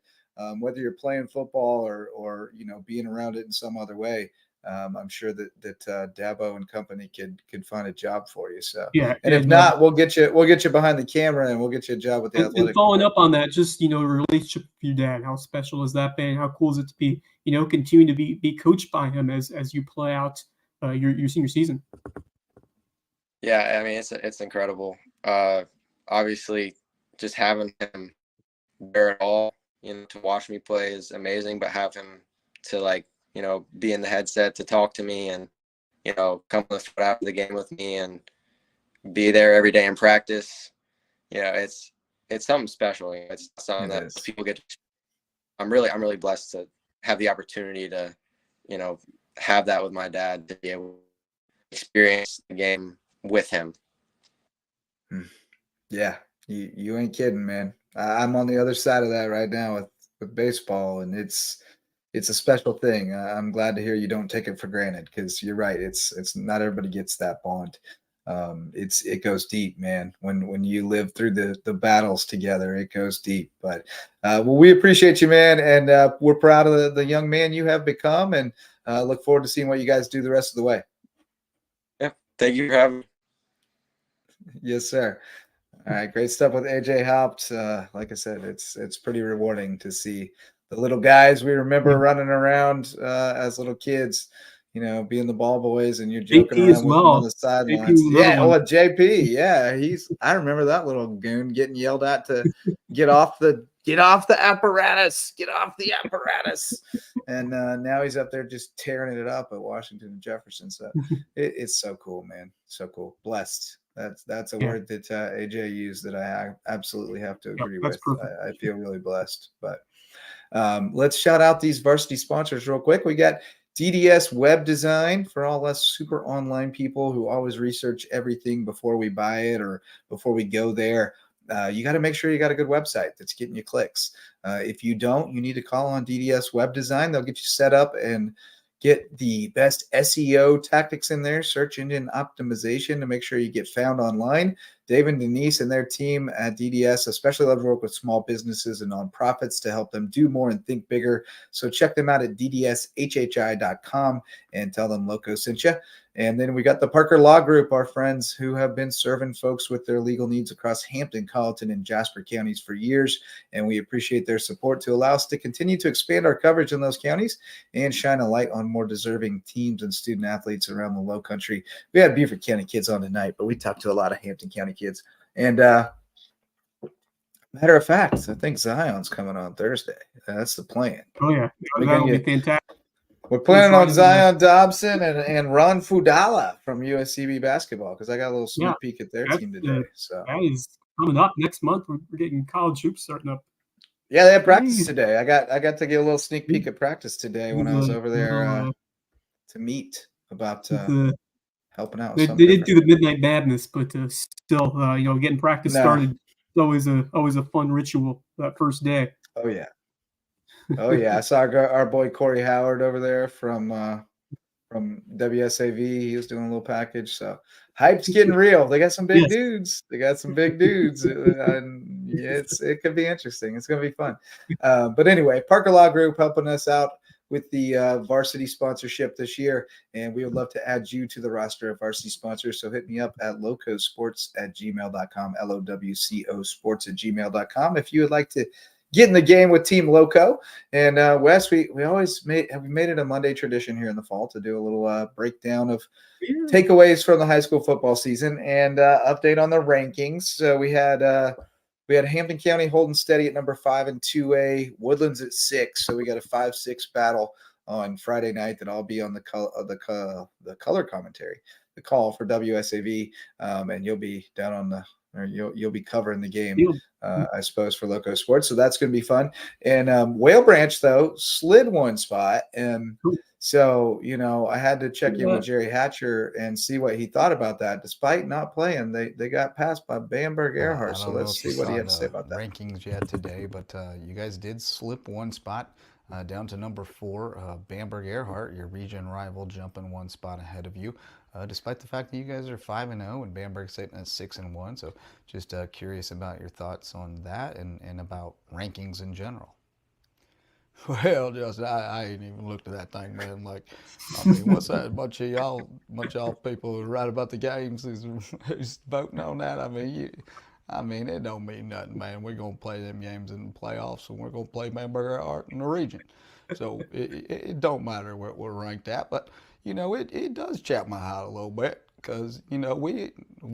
whether you're playing football or you know, being around it in some other way, I'm sure that Dabo and company could find a job for you. So and if not, we'll get you behind the camera, and we'll get you a job with the athletic. And following up on that, just, you know, relationship with your dad, how special has that been? How cool is it to be, you know, continue to be coached by him as you play out your senior season? Yeah, I mean, it's incredible. Obviously, just having him there at all, you know, to watch me play is amazing, but have him to, like, you know, be in the headset to talk to me and, you know, come on the foot after the game with me and be there every day in practice. You know, it's something special. It's something that people get. I'm really blessed to have the opportunity to, you know, have that with my dad, to be able to experience the game with him. Yeah, you ain't kidding, man. I'm on the other side of that right now with baseball, and it's a special thing. I'm glad to hear you don't take it for granted, because you're right. It's not everybody gets that bond. It goes deep, man. When you live through the battles together, it goes deep. But well, we appreciate you, man, and we're proud of the young man you have become, and look forward to seeing what you guys do the rest of the way. Yeah, thank you for having me. Yes, sir. All right, great stuff with AJ Haupt. Like I said, it's pretty rewarding to see the little guys we remember running around as little kids, you know, being the ball boys, and you're joking JP around as with them well. on the sidelines. Yeah, well, JP, yeah, I remember that little goon getting yelled at to get off the apparatus, and now he's up there just tearing it up at Washington and Jefferson. So it's so cool, man, so cool. Blessed. That's a word that AJ used that I absolutely have to agree with. I feel really blessed. But let's shout out these varsity sponsors real quick. We got DDS Web Design for all us super online people who always research everything before we buy it or before we go there. You got to make sure you got a good website that's getting you clicks. If you don't, you need to call on DDS Web Design. They'll get you set up and get the best SEO tactics in there, search engine optimization, to make sure you get found online. Dave and Denise and their team at DDS especially love to work with small businesses and nonprofits to help them do more and think bigger. So check them out at ddshhi.com and tell them Lowco sent you. And then we got the Parker Law Group, our friends who have been serving folks with their legal needs across Hampton, Colleton, and Jasper counties for years. And we appreciate their support to allow us to continue to expand our coverage in those counties and shine a light on more deserving teams and student athletes around the Low Country. We had Beaufort County kids on tonight, but we talked to a lot of Hampton County kids. And matter of fact, I think Zion's coming on Thursday. That's the plan. Oh, yeah. That'll be fantastic. We're planning on Zion Dobson and Ron Fudala from USCB basketball, because I got a little sneak peek at their team today. So that is coming up next month. We're getting college hoops starting up. Yeah, they had practice today. I got to get a little sneak peek at practice today when I was over there to meet about helping out. They didn't do the Midnight Madness, but still, getting practice started is always a fun ritual that first day. Oh yeah, oh yeah. I saw our boy Corey Howard over there from WSAV. He was doing a little package, so hype's getting real. They got some big dudes. They got some big dudes, and it could be interesting. It's gonna be fun. But anyway, Parker Law Group helping us out with the varsity sponsorship this year, and we would love to add you to the roster of varsity sponsors. So hit me up at LowcoSports@gmail.com, LOWCO sports@gmail.com if you would like to get in the game with Team Lowco. And Wes, we always made it a Monday tradition here in the fall to do a little breakdown of takeaways from the high school football season and update on the rankings. So we had Hampton County holding steady at number 5 in 2A, Woodlands at 6. So we got a 5-6 battle on Friday night that I'll be on the color commentary, the call for WSAV, and you'll be down on you'll be covering the game, I suppose, for Loco Sports. So that's going to be fun. And Whale Branch, though, slid one spot. And so, I had to check in with Jerry Hatcher and see what he thought about that. Despite not playing, they got passed by Bamberg Earhart. So let's see what he had to say about that. Rankings yet today, but you guys did slip one spot down to number 4. Bamberg Earhart, your region rival, jumping one spot ahead of you. Despite the fact that you guys are 5-0 and Bamberg's sitting at 6-1. So just curious about your thoughts on that and about rankings in general. Well, I ain't even looked at that thing, man. Like, I mean, what's that? A bunch of y'all people who write about the games who's voting on that. I mean, it don't mean nothing, man. We're gonna play them games in the playoffs, and we're gonna play Bamberg Art in the region. So it don't matter where we're ranked at, but it does chap my heart a little bit because we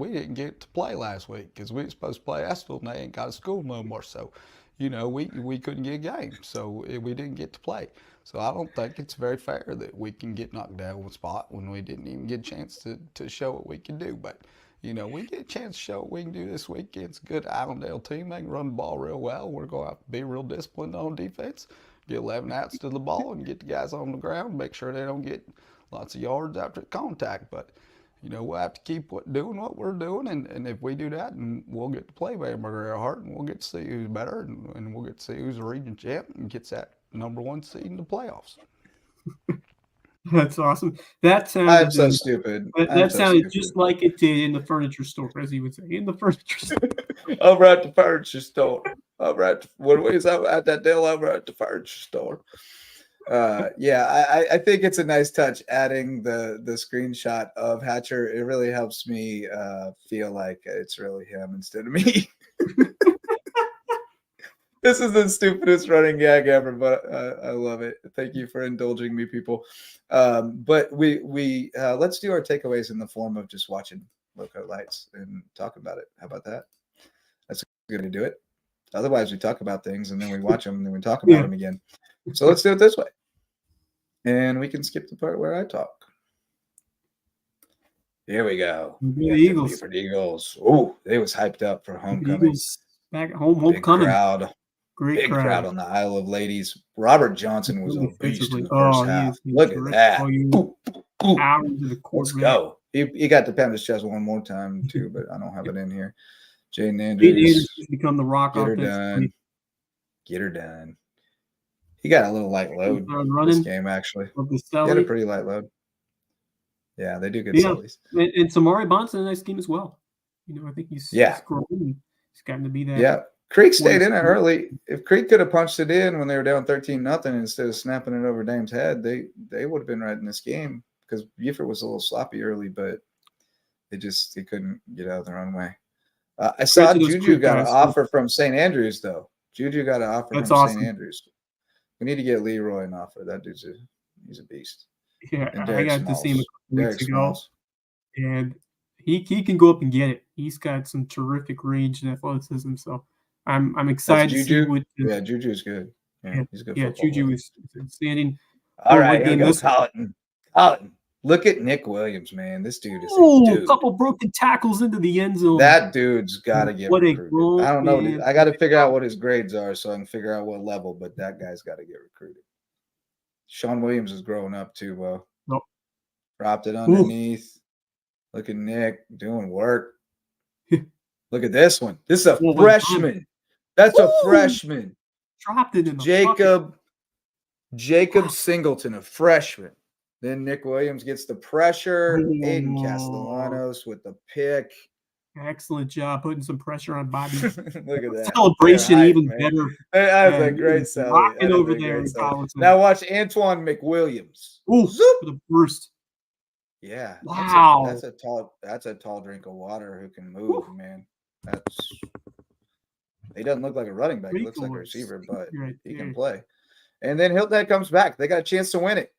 didn't get to play last week because we were supposed to play Estill and they ain't got a school no more. So we couldn't get a game, so we didn't get to play. So I don't think it's very fair that we can get knocked down one spot when we didn't even get a chance to show what we can do. But we get a chance to show what we can do this week against a good Allendale team. They can run the ball real well. We're going to have to be real disciplined on defense, get 11 outs to the ball, and get the guys on the ground, make sure they don't get lots of yards after contact. But we'll have to keep doing what we're doing, and if we do that, and we'll get to play Bamberg Earhart, and we'll get to see who's better, and we'll get to see who's a region champ and gets that number 1 seed in the playoffs. That's awesome. That sounded. I'm so stupid. That sounded just like it did in the furniture store, as he would say, in the furniture store. Over at the furniture store. Over at that deal over at the furniture store. I think it's a nice touch adding the screenshot of Hatcher. It really helps me feel like it's really him instead of me. This is the stupidest running gag ever, but I love it. Thank you for indulging me, people. But we let's do our takeaways in the form of just watching Loco Lights and talk about it. How about that? That's going to do it. Otherwise, we talk about things and then we watch them and then we talk about them again. So let's do it this way. And we can skip the part where I talk. Here we go. The Eagles. For the Eagles. Oh, they was hyped up for homecoming. Eagles back at home, homecoming. Big crowd on the Isle of Ladies. Robert Johnson was a beast in the first half. Look at that. Let's go. He got to pound his chest one more time, too, but I don't have it in here. Jaden Andrews. Become the rock. Get her done. Get her done. He got a little light load this game, actually. He had a pretty light load. Yeah, they do good sellies. And Samari Bonds in a nice game as well. I think he's grown. He's gotten to be that. Yeah. Creek stayed in it early. If Creek could have punched it in when they were down 13-0 instead of snapping it over Dame's head, they would have been right in this game because Buford was a little sloppy early, but they couldn't get out of their own way. I saw Juju got an offer from St. Andrews, though. Juju got an offer from St. Andrews. We need to get Leroy an offer. That dude's he's a beast. Yeah, I got to see him a couple weeks ago, and he can go up and get it. He's got some terrific range and athleticism, so I'm excited to see what. Juju's good. Yeah, he's good. Yeah, Juju is standing. All right, here we go. Colleton. Look at Nick Williams, man. This dude is a Oh, a dude. couple broken tackles into the end zone. That dude's got to get What a recruited. grown I don't know. man. I got to figure out what his grades are so I can figure out what level, but that guy's got to get recruited. Sean Williams is growing up too, well. Nope. Dropped it underneath. Look at Nick doing work. Look at this one. This is a freshman. That's a freshman. Dropped it in the Jacob Singleton, a freshman. Then Nick Williams gets the pressure. Aiden Castellanos with the pick. Excellent job putting some pressure on Bobby. Look at that. Celebration even man. better. That was a great celebration. Rocking over there in Collinson. Now watch Antoine McWilliams. Ooh, for the burst. Yeah. Wow. That's a tall drink of water who can move, man. He doesn't look like a running back. He looks like a receiver, but he can play. And then Hilton Head comes back. They got a chance to win it.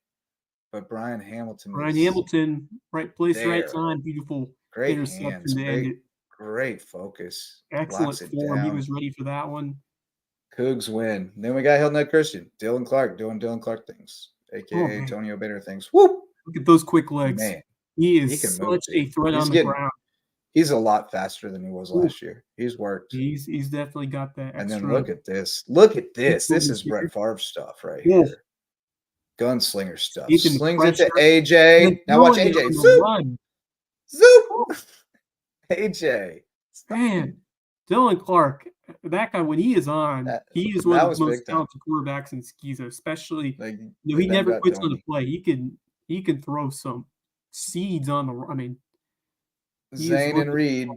But Brian Hamilton, right place, there. right time. Beautiful great interception hands, to end it. great focus. Excellent form. Down. He was ready for that one. Cougs win. Then we got Hilton Head Christian. Dylan Clark doing Dylan Clark things, a.k.a. Antonio Bader things. Whoop! Look at those quick legs. Man, he is such a threat on the ground. He's a lot faster than he was last year. He's worked. He's definitely got that extra. And then look at this. Look at this. This is Brett Favre stuff right here. Gunslinger stuff. Slings it to AJ. Now watch AJ. Zoop. Zoop. AJ. Man, Dylan Clark, that guy, when he is on, he is one of the most talented quarterbacks in Skeeza, especially. He never quits on the play. He can throw some seeds on the. I mean, Zane and Reed,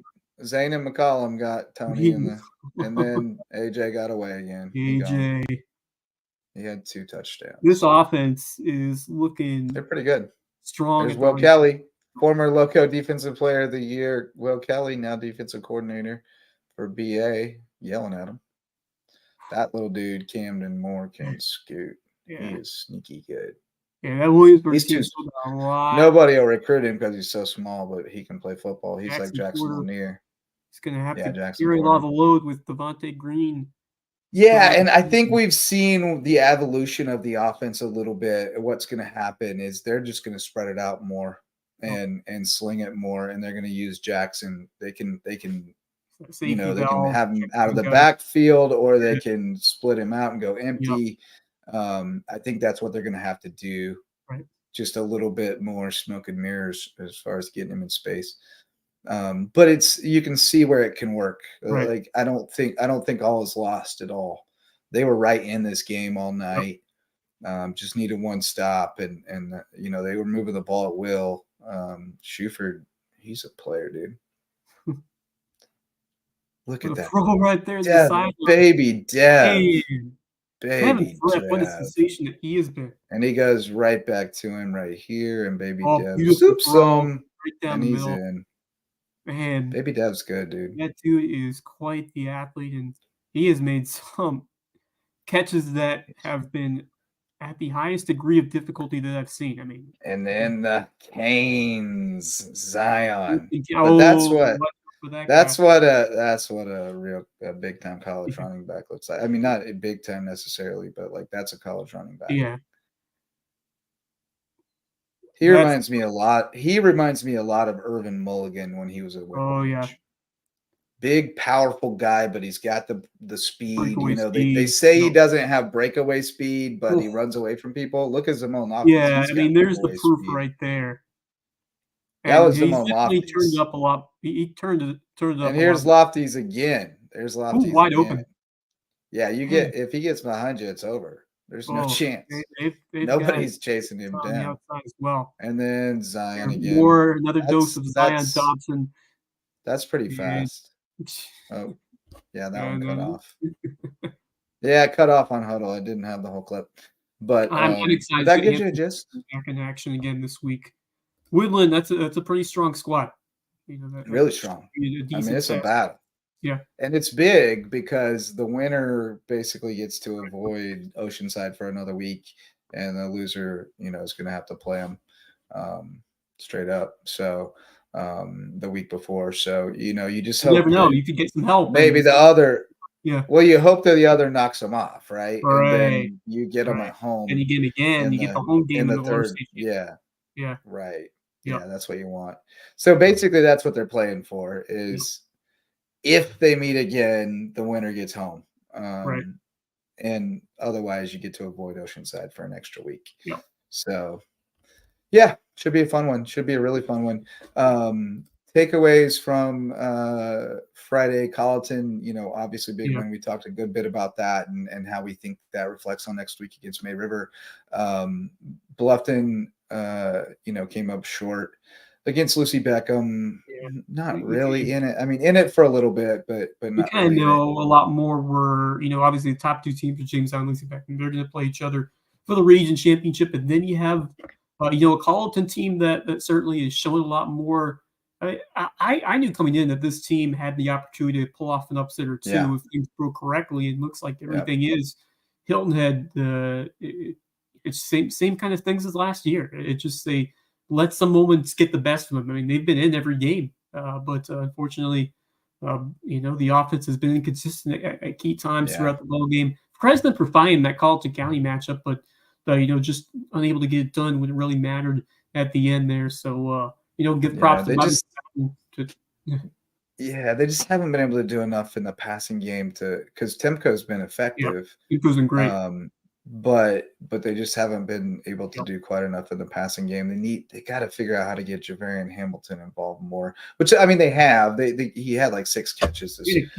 Zane and McCollum got Tony and then AJ got away again. AJ. He had 2 touchdowns. This offense is looking. They're pretty good. Strong. There's Will Kelly, former Lowco Defensive Player of the Year. Will Kelly, now defensive coordinator for BA, yelling at him. That little dude, Camden Moore, can scoot. Yeah. He is sneaky good. Yeah, that Williamsburg team a lot. Nobody will recruit him because he's so small, but he can play football. He's like Jackson Lanier. He's going to have to carry a lot of the load with Devontae Green. Yeah, and I think we've seen the evolution of the offense a little bit. What's going to happen is they're just going to spread it out more and sling it more, and they're going to use Jackson. They can they can have him out of the backfield, or they can split him out and go empty. I think that's what they're going to have to do. Right. Just a little bit more smoke and mirrors as far as getting him in space. But you can see where it can work. Right. Like I don't think all is lost at all. They were right in this game all night. Just needed one stop, and they were moving the ball at will. Shuford, he's a player, dude. Look at that throw right there. Baby Dev. Hey. Baby Dev. What a sensation that he has been. And he goes right back to him right here, and Baby Dev soups him, right down and the he's middle. in. Man, Baby Dev's good, dude. That dude is quite the athlete, and he has made some catches that have been at the highest degree of difficulty that I've seen. I mean, and then the Canes, Zion. But that's what a big time college running back looks like. I mean, not a big time necessarily, but like that's a college running back. Yeah. He reminds me a lot of Irvin Mulligan when he was at Woodbridge. Oh yeah. Big, powerful guy, but he's got the speed. They say he doesn't have breakaway speed, but he runs away from people. Look at Zamon Loftus. Yeah, I mean, there's the proof right there. That was Zamon Loftus. He turned up a lot. He turned it up. And here's Loftus again. There's Loftus wide open. Yeah, if he gets behind you, it's over. There's no chance. Nobody's chasing him down. The outside as well. And then Zion again. Another dose of Zion Dobson. That's pretty fast. Oh, yeah, that one cut off. Yeah, cut off on Huddle. I didn't have the whole clip. But I'm excited. That gives you a gist. Back in action again this week. Woodland, that's a pretty strong squad. Really strong. I mean, it's a battle. Yeah. And it's big because the winner basically gets to avoid Oceanside for another week, and the loser, is going to have to play them straight up. So the week before. So, you just hope. You never know. You could get some help. Maybe the other. Yeah. Well, you hope that the other knocks them off, right? Right. And then you get them at home. And again, you get the home game in the third. Yeah. Yeah. Right. Yep. Yeah, that's what you want. So basically, that's what they're playing for. Is if they meet again, the winner gets home. Right. And otherwise, you get to avoid Oceanside for an extra week. Yep. So, yeah, should be a fun one. Should be a really fun one. Takeaways from Friday, Colleton, obviously big Yeah. win. We talked a good bit about that and how we think that reflects on next week against May River. Bluffton, came up short against Lucy Beckham. Yeah. Not really in it. I mean, in it for a little bit, but We not kind of really in know it. a lot more where, obviously the top two teams are Jamestown and Lucy Beckham. They're going to play each other for the region championship. And then you have, a Colleton team that certainly is showing a lot more. I knew coming in that this team had the opportunity to pull off an upset or two Yeah. if things go correctly. It looks like everything is. Hilton Head, it's same kind of things as last year. It just they let some moments get the best of them. I mean, they've been in every game, but unfortunately, the offense has been inconsistent at key times throughout the ball game. President for finding that Colleton County matchup, but just unable to get it done when it really mattered at the end there. So give props to Bobby. They just haven't been able to do enough in the passing game because Timco's been effective. Timco's been great. But they just haven't been able to do quite enough in the passing game. They got to figure out how to get Javarian Hamilton involved more, which I mean they have. He had like 6 catches this week.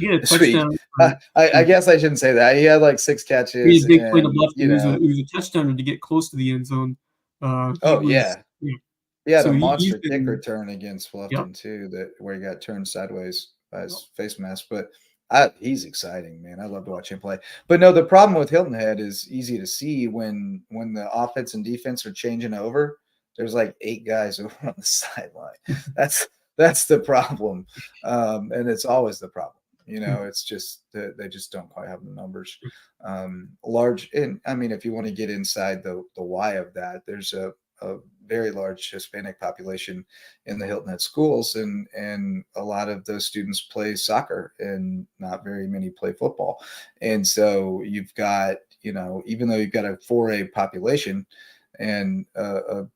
I guess I shouldn't say that. He had like 6 catches. He had a big play to Bluffton. It was a touchdown to get close to the end zone. He had a monster kick return against Bluffton too, where he got turned sideways by his face mask. But he's exciting, man. I love to watch him play. But no, the problem with Hilton Head is easy to see when the offense and defense are changing over. There's like 8 guys over on the sideline. That's the problem, and it's always the problem. It's just they just don't quite have the numbers. Large, and I mean, if you want to get inside the why of that, there's a very large Hispanic population in the Hilton Head schools, and a lot of those students play soccer and not very many play football. And so you've got, even though you've got a 4A population and a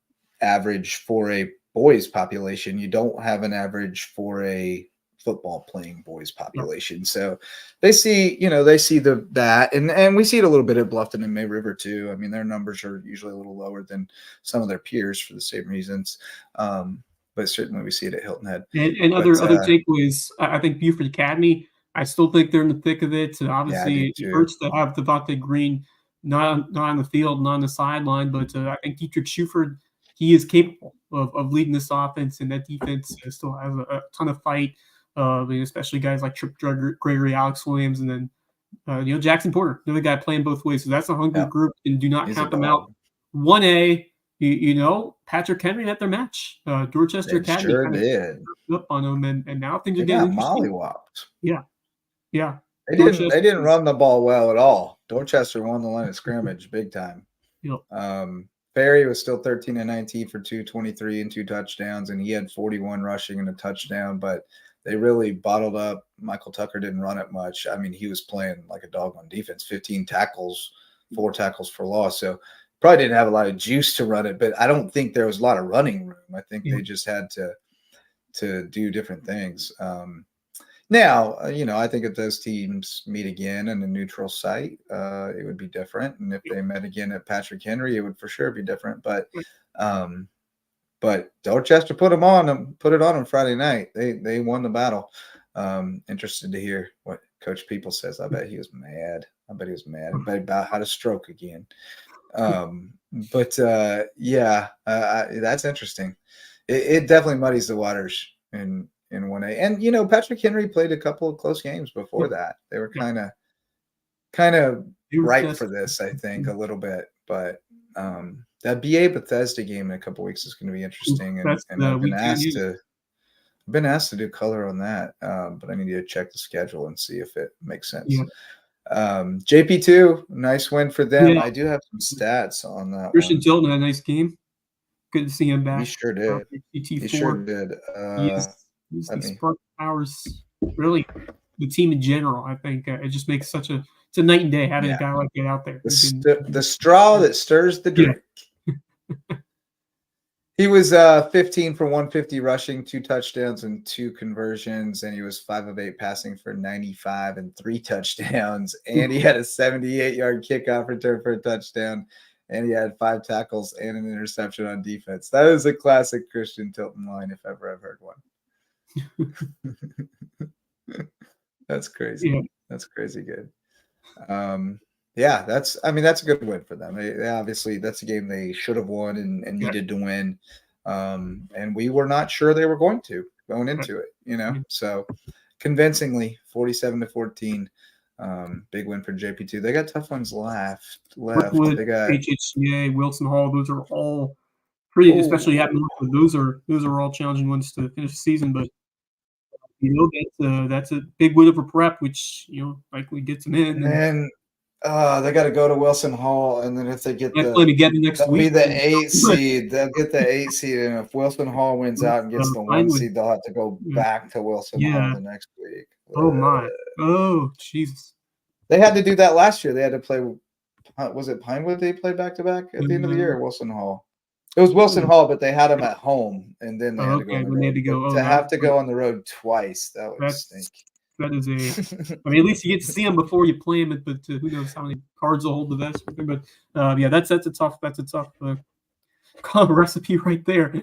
average 4A boys population, you don't have an average 4A football playing boys population. So they see that, and we see it a little bit at Bluffton and May River too. I mean, their numbers are usually a little lower than some of their peers for the same reasons. But certainly we see it at Hilton Head. And other takeaways, I think Buford Academy, I still think they're in the thick of it. And obviously it hurts to have Devontae Green not on the field, not on the sideline, but I think Dietrich Schuford, he is capable of leading this offense, and that defense still has a ton of fight. Especially guys like Trip Gregory, Alex Williams, and then Jackson Porter, another guy playing both ways. So that's a hungry group, and do not count them out. 1A, Patrick Henry had their match. Dorchester Academy sure did up on them, and now things are getting getting mollywopped. Yeah. They didn't run the ball well at all. Dorchester won the line of scrimmage big time. Ferry was still 13-19 for 223 and 2 touchdowns, and he had 41 rushing and a touchdown, but they really bottled up. Michael Tucker didn't run it much. I mean, he was playing like a dog on defense, 15 tackles, 4 tackles for loss. So probably didn't have a lot of juice to run it, but I don't think there was a lot of running room. I think they just had to do different things. Now, I think if those teams meet again in a neutral site, it would be different. And if they met again at Patrick Henry, it would for sure be different. But Dorchester put it on them Friday night. They won the battle. Interested to hear what Coach People says. I bet he was mad. I bet about how to stroke again. That's interesting. It definitely muddies the waters in 1A. And Patrick Henry played a couple of close games before that. They were kind of ripe for this, I think, a little bit. But that BA Bethesda game in a couple of weeks is going to be interesting, and I've been asked to do color on that, but I need to check the schedule and see if it makes sense. JP2, nice win for them. I do have some stats on that. Christian Tilton had a nice game. Good to see him back. He sure did. He sure did. He's the spark powers, really, the team in general. I think it just makes it's a night and day having a guy like that out there. The straw that stirs the drink. He was 15 for 150 rushing, 2 touchdowns and 2 conversions, and he was 5 of 8 passing for 95 and 3 touchdowns. And he had a 78-yard kickoff return for a touchdown, and he had 5 tackles and an interception on defense. That is a classic Christian Tilton line, if ever I've heard one. That's crazy. Yeah. That's crazy good. Yeah, that's a good win for them. They obviously, that's a game they should have won and needed to win. And we were not sure they were going into it, So convincingly, 47-14, big win for JP2. They got tough ones left. Brookwood, They got HHCA, Wilson Hall. Those are all pretty, especially at Northwood. Those are all challenging ones to finish the season. But that's a big win over Prep, which likely gets them in. And they got to go to Wilson Hall, and then if they get next they'll week, be the 8th seed. They'll get the 8th seed, and if Wilson Hall wins out and gets the 1 seed, they'll have to go back to Wilson Hall the next week. Oh my! Oh Jesus! They had to do that last year. They had to play. Was it Pinewood? They played back to back at the end of the year. Or Wilson Hall. It was Wilson Hall, but they had them at home, and then they had to go on the road. Have to go on the road twice. That would stink. That is at least you get to see them before you play them. But who knows how many cards will hold the vest. But that's a tough recipe right there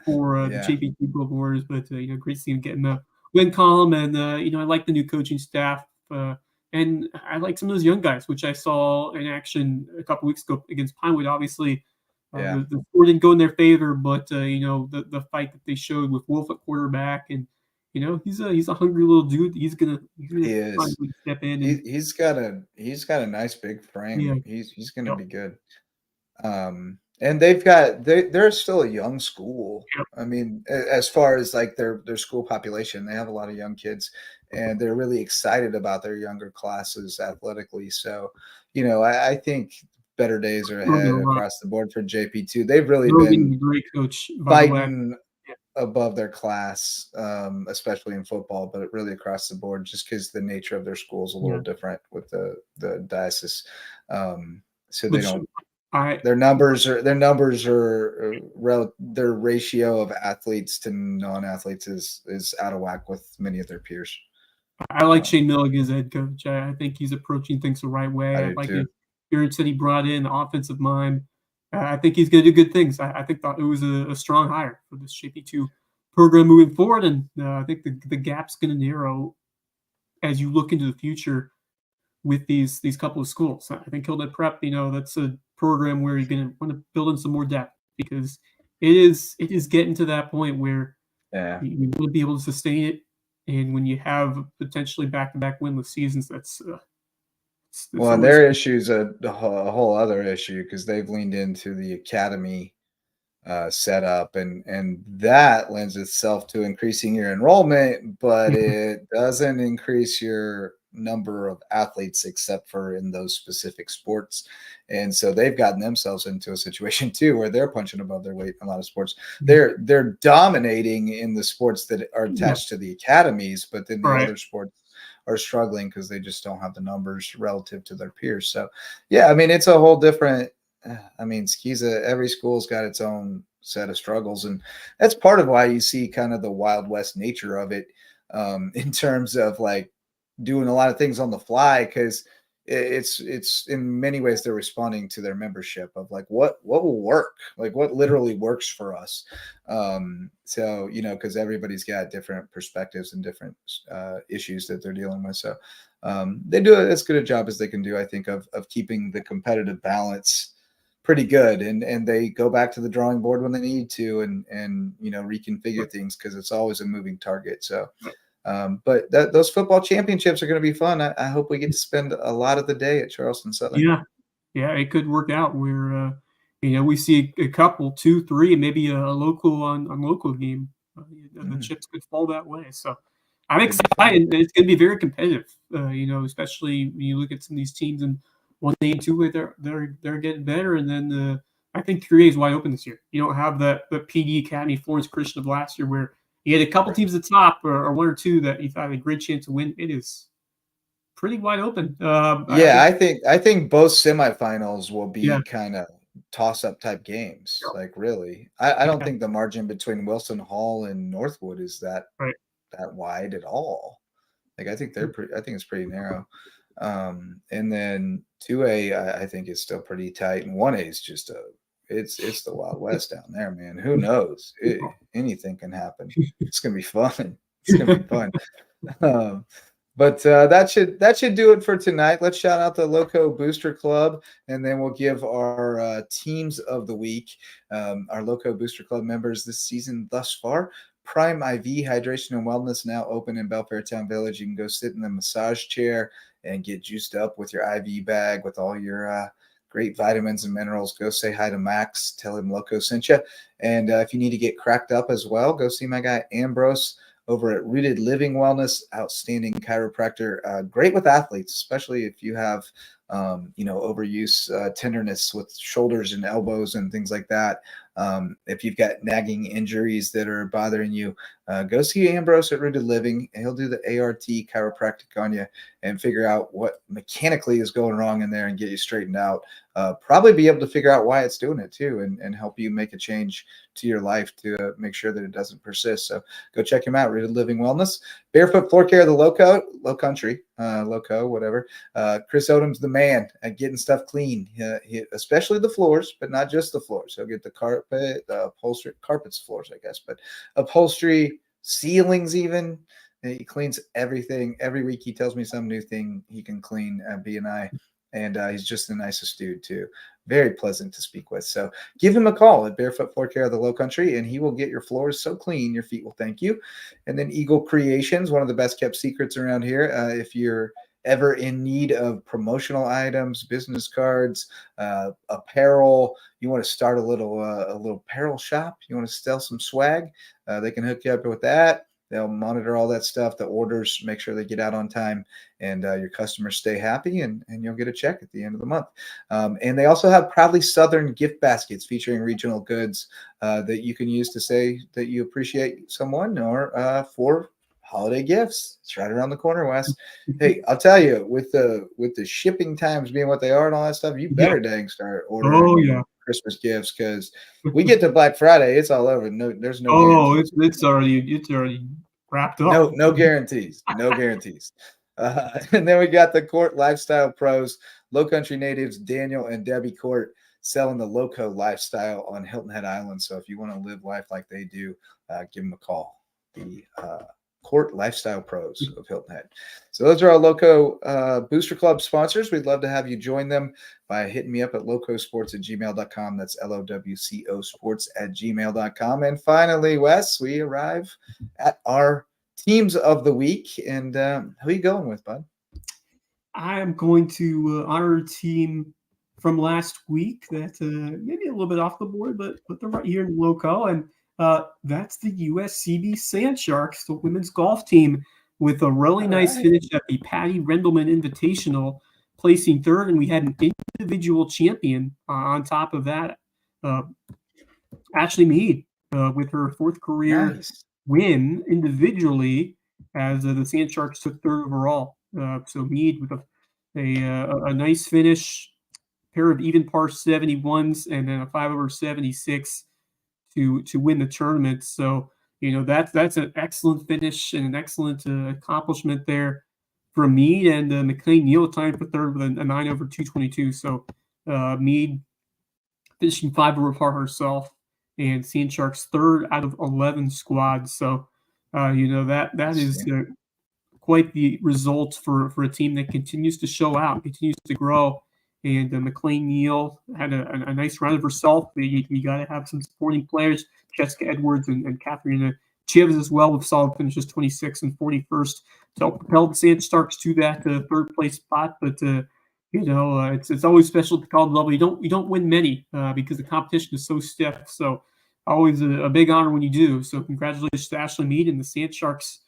for the JP2 Gold Warriors. But great to see them getting the win column, and I like the new coaching staff, and I like some of those young guys, which I saw in action a couple weeks ago against Pinewood. Obviously, the score didn't go in their favor, but the fight that they showed with Wolf at quarterback, and he's a hungry little dude. He's gonna step in. He's got a nice big frame. Yeah. He's gonna be good. And they're still a young school. Yep. I mean, as far as like their school population, they have a lot of young kids, and they're really excited about their younger classes athletically. So, I think better days are ahead across the board for JP2. They've really been a great coach fighting above their class, especially in football, but really across the board, just because the nature of their school is a little different with the diocese. So they don't. Their numbers are their ratio of athletes to non-athletes is out of whack with many of their peers. I like Shane Milligan as head coach. I think he's approaching things the right way. I like it. Jarrett said he brought in the offensive mind. I think he's going to do good things. I think it was a strong hire for this JP2 program moving forward, and I think the gap's going to narrow as you look into the future with these couple of schools. I think Hilton Head Prep, that's a program where you're going to want to build in some more depth, because it is getting to that point where you want to be able to sustain it, and when you have potentially back-to-back winless seasons, that's well, their issue is a whole other issue, because they've leaned into the academy setup, and that lends itself to increasing your enrollment, but it doesn't increase your number of athletes except for in those specific sports. And so they've gotten themselves into a situation too where they're punching above their weight in a lot of sports. They're dominating in the sports that are attached to the academies, but then the other sports are struggling because they just don't have the numbers relative to their peers. So it's a whole different SCISA, every school's got its own set of struggles, and that's part of why you see kind of the Wild West nature of it, in terms of like doing a lot of things on the fly, because it's in many ways they're responding to their membership of like what will work, like what literally works for us. So because everybody's got different perspectives and different issues that they're dealing with. So they do as good a job as they can do, I think, of keeping the competitive balance pretty good, and they go back to the drawing board when they need to, and reconfigure things, because it's always a moving target. So but those football championships are going to be fun. I hope we get to spend a lot of the day at Charleston Southern. Yeah, it could work out where we see a couple, 2, 3, and maybe a local on local game. The chips could fall that way. So I'm excited. It's going to be very competitive. Especially when you look at some of these teams in 1A and 2A, they're getting better, and then I think 3A is wide open this year. You don't have the PD Academy Florence Christian of last year where you had a couple teams at the top, or 1 or 2 that you thought had a great chance to win. It is pretty wide open. I think both semifinals will be kind of toss-up type games. Like, really, I don't think the margin between Wilson Hall and Northwood is that wide at all. Like, I think I think it's pretty narrow. And then 2A, I think is still pretty tight, and 1A is just it's the Wild West down there, man. Who knows? Anything can happen. It's gonna be fun. It's gonna be fun. But that should do it for tonight. Let's shout out the Lowco Booster Club, and then we'll give our teams of the week. Our Lowco Booster Club members this season thus far. Prime IV Hydration and Wellness now open in Belfair Town Village. You can go sit in the massage chair and get juiced up with your IV bag with all your great vitamins and minerals. Go say hi to Max. Tell him Lowco sent you. And if you need to get cracked up as well, go see my guy Ambrose over at Rooted Living Wellness. Outstanding chiropractor. Great with athletes, especially if you have overuse tenderness with shoulders and elbows and things like that. If you've got nagging injuries that are bothering you, go see Ambrose at Rooted Living. He'll do the ART chiropractic on you and figure out what mechanically is going wrong in there and get you straightened out. Probably be able to figure out why it's doing it too, and help you make a change to your life to make sure that it doesn't persist. So go check him out, Rooted Living Wellness. Barefoot Floor Care, the Low Country, Lowco, whatever. Chris Odom's the man at getting stuff clean, especially the floors, but not just the floors. He'll get the carpet, the upholstery, carpets, floors, I guess, but upholstery, ceilings even. He cleans everything. Every week he tells me some new thing he can clean at B&I. And he's just the nicest dude, too. Very pleasant to speak with. So give him a call at Barefoot Floor Care of the Low Country, and he will get your floors so clean your feet will thank you. And then Eagle Creations, one of the best kept secrets around here. If you're ever in need of promotional items, business cards, apparel, you want to start a little apparel shop, you want to sell some swag, they can hook you up with that. They'll monitor all that stuff, the orders, make sure they get out on time, and your customers stay happy, and you'll get a check at the end of the month. And they also have Proudly Southern gift baskets featuring regional goods that you can use to say that you appreciate someone or for holiday gifts. It's right around the corner, Wes. Hey, I'll tell you, with the shipping times being what they are and all that stuff, you better dang start ordering Christmas gifts, because we get to Black Friday, it's all over. There's no it's already wrapped up. No guarantees. No guarantees. And then we got the Court Lifestyle Pros, Low Country natives Daniel and Debbie Court, selling the Lowco lifestyle on Hilton Head Island. So if you want to live life like they do, give them a call. The Court Lifestyle Pros of Hilton Head. So those are our Lowco Booster Club sponsors. We'd love to have you join them by hitting me up at LowcoSports@gmail.com. That's LOWCO sports@gmail.com. And finally, Wes, we arrive at our teams of the week. And who are you going with, bud? I am going to honor a team from last week that maybe a little bit off the board, but they're right here in Lowco. And that's the USCB Sand Sharks, the women's golf team, with a really nice finish at the Patty Rendleman Invitational, placing third. And we had an individual champion on top of that, Ashley Mead, with her fourth career win individually, as the Sand Sharks took third overall. So Mead with a nice finish, pair of even par 71s, and then a 5 over 76 to win the tournament. So, that's an excellent finish and an excellent accomplishment there from Mead. And McLean Neal tied for third with a 9 over 222. So Mead finishing 5 over par herself, and Sand Sharks third out of 11 squads. So, that is quite the result for a team that continues to show out, continues to grow. And McLean Neal had a nice round of herself. You got to have some supporting players, Jessica Edwards and Katharina Chivs as well, with solid finishes 26th and 41st to help propel the Sand Sharks to that third place spot. But it's always special at the college level. You don't win many because the competition is so stiff. So always a big honor when you do. So congratulations to Ashley Mead and the Sand Sharks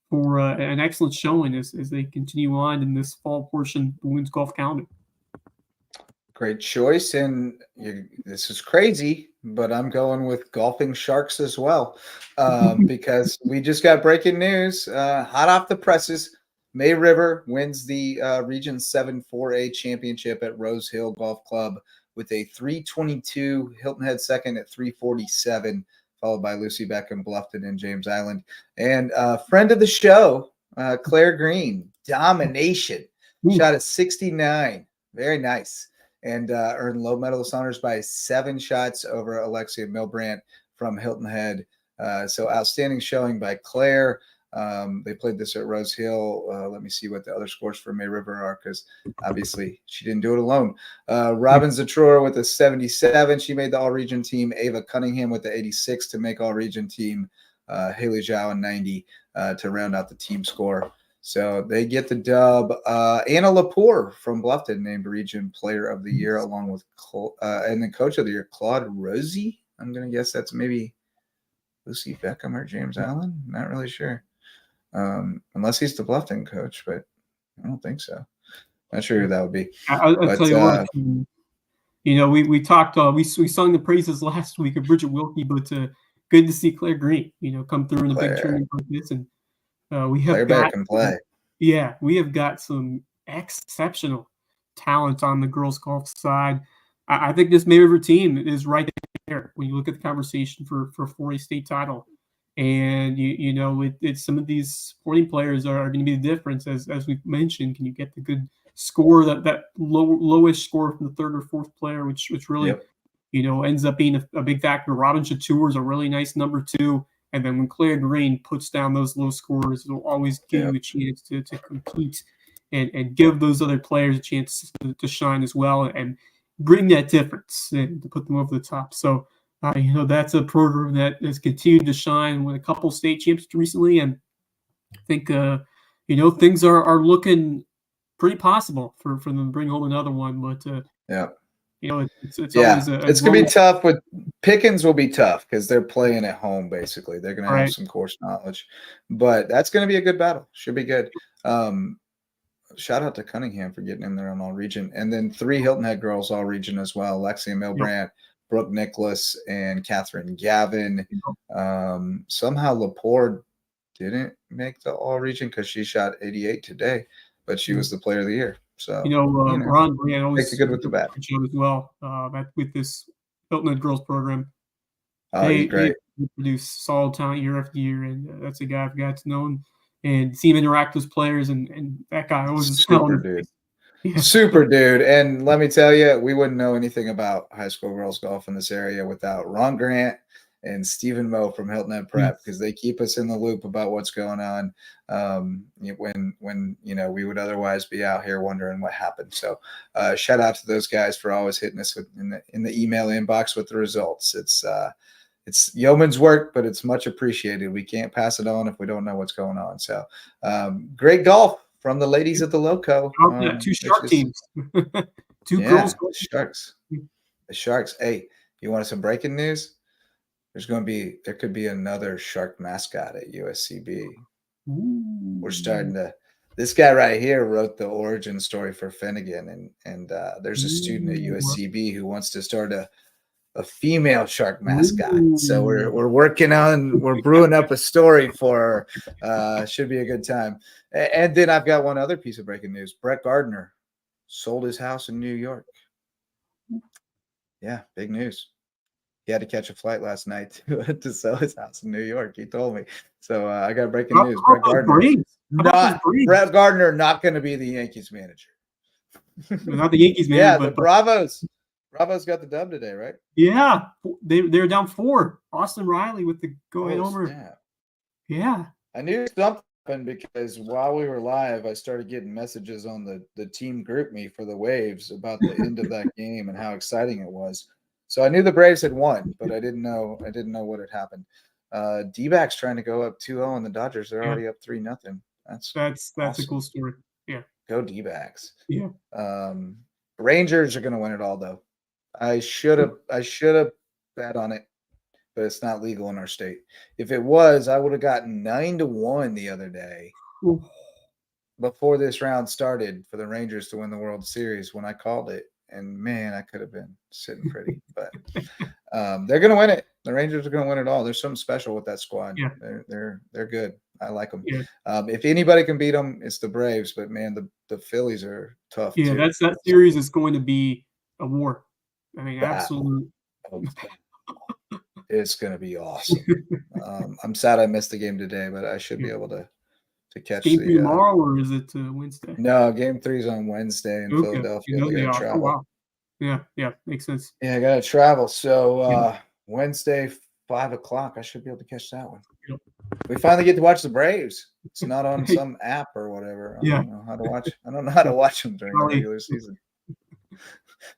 for an excellent showing as they continue on in this fall portion of the women's golf calendar. Great choice. And this is crazy, but I'm going with Golfing Sharks as well, because we just got breaking news, hot off the presses. May River wins the Region 7 4A championship at Rose Hill Golf Club with a 322. Hilton Head second at 347, followed by Lucy Beckham, Bluffton, and James Island. And friend of the show, Claire Green, domination. Shot at 69. Very nice. And earned low medalist honors by 7 shots over Alexia Milbrandt from Hilton Head. So outstanding showing by Claire. They played this at Rose Hill. Let me see what the other scores for May River are, because obviously she didn't do it alone. Robin Zatror with a 77. She made the all-region team. Ava Cunningham with the 86 to make all-region team. Haley Zhao and 90 to round out the team score. So they get the dub. Anna Lepore from Bluffton named Region Player of the Year, along with and then Coach of the Year, Claude Rosie. I'm going to guess that's maybe Lucy Beckham or James Allen. Not really sure. Unless he's the Bluffton coach, but I don't think so. Not sure who that would be. I'll tell you what. We talked. We sung the praises last week of Bridget Wilkie, but good to see Claire Green, come through in a big tournament like this, and we have we have got some exceptional talent on the girls golf side. I think this May River team is right there when you look at the conversation for 4A state title. And it's some of these sporting players are going to be the difference, as we've mentioned. Can you get the good score, that lowest score from the third or fourth player, which really ends up being a big factor. Robin Chatour is a really nice number 2, and then when Claire Green puts down those low scores, it'll always give you a chance to compete and give those other players a chance to shine as well and bring that difference and to put them over the top. So. That's a program that has continued to shine with a couple state championships recently, and I think things are looking pretty possible for them to bring home another one. But it's always it's gonna be tough. With Pickens will be tough because they're playing at home. Basically, they're gonna have some course knowledge, but that's gonna be a good battle. Should be good. Shout out to Cunningham for getting in there on all region, and then 3 Hilton Head girls all region as well. Alexia Milbrandt. Brooke Nicholas and Catherine Gavin. Somehow Lepore didn't make the all-region because she shot 88 today, but she was the player of the year. So Ron Brand always good with the bat as well. With this Hilton Head girls program, he's great. They produce solid talent year after year, and that's a guy I've got to know and see him interact with players, and that guy always is super dude. Super dude. And let me tell you, we wouldn't know anything about high school girls golf in this area without Ron Grant and Stephen Moe from Hilton Head Prep, because they keep us in the loop about what's going on when we would otherwise be out here wondering what happened. So shout out to those guys for always hitting us in the email inbox with the results. It's yeoman's work, but it's much appreciated. We can't pass it on if we don't know what's going on. So great golf from the ladies at the Loco. 2 shark teams. 2 girls. Sharks. The Sharks. Hey, you want some breaking news? There could be another shark mascot at USCB. Ooh. We're starting to. This guy right here wrote the origin story for Finnegan, and there's a student at USCB who wants to start a female shark mascot. So we're brewing up a story for her. Should be a good time. And then I've got one other piece of breaking news. Brett Gardner sold his house in New York. Yeah, big news. He had to catch a flight last night to sell his house in New York. He told me. So I got breaking news. Brett Gardner not going to be the Yankees manager. Not the Yankees manager. Yeah, but Bravos. Bravos got the dub today, right? Yeah, they're down 4. Austin Riley with the go-ahead homer. Snap. Yeah. I knew something because while we were live, I started getting messages on the team group me for the Waves about the end of that game and how exciting it was. So I knew the Braves had won, but I didn't know what had happened. D-backs trying to go up 2-0, and the Dodgers are already up 3-0. That's awesome. A cool story. Yeah. Go D-backs. Yeah. Rangers are going to win it all, though. I should have bet on it, but it's not legal in our state. If it was, I would have gotten 9-1 the other day before this round started for the Rangers to win the World Series when I called it. And man, I could have been sitting pretty, but they're going to win it. The Rangers are going to win it all. There's something special with that squad. Yeah. They're good. I like them. Yeah. If anybody can beat them, it's the Braves. But man, the Phillies are tough. Yeah, too. that series is going to be a war. I mean, That- absolute. It's going to be awesome. I'm sad I missed the game today, but I should be able to catch Game 3 the. tomorrow, or is it Wednesday? No, game 3 is on Wednesday in Philadelphia. You know I they gotta are. travel. Oh, wow. Yeah, makes sense. Yeah, I got to travel. So Yeah. Wednesday, 5 o'clock, I should be able to catch that one. Yep. We finally get to watch the Braves. It's not on some app or whatever. I Yeah. don't know how to watch. I don't know how to watch them during the Probably. regular season. I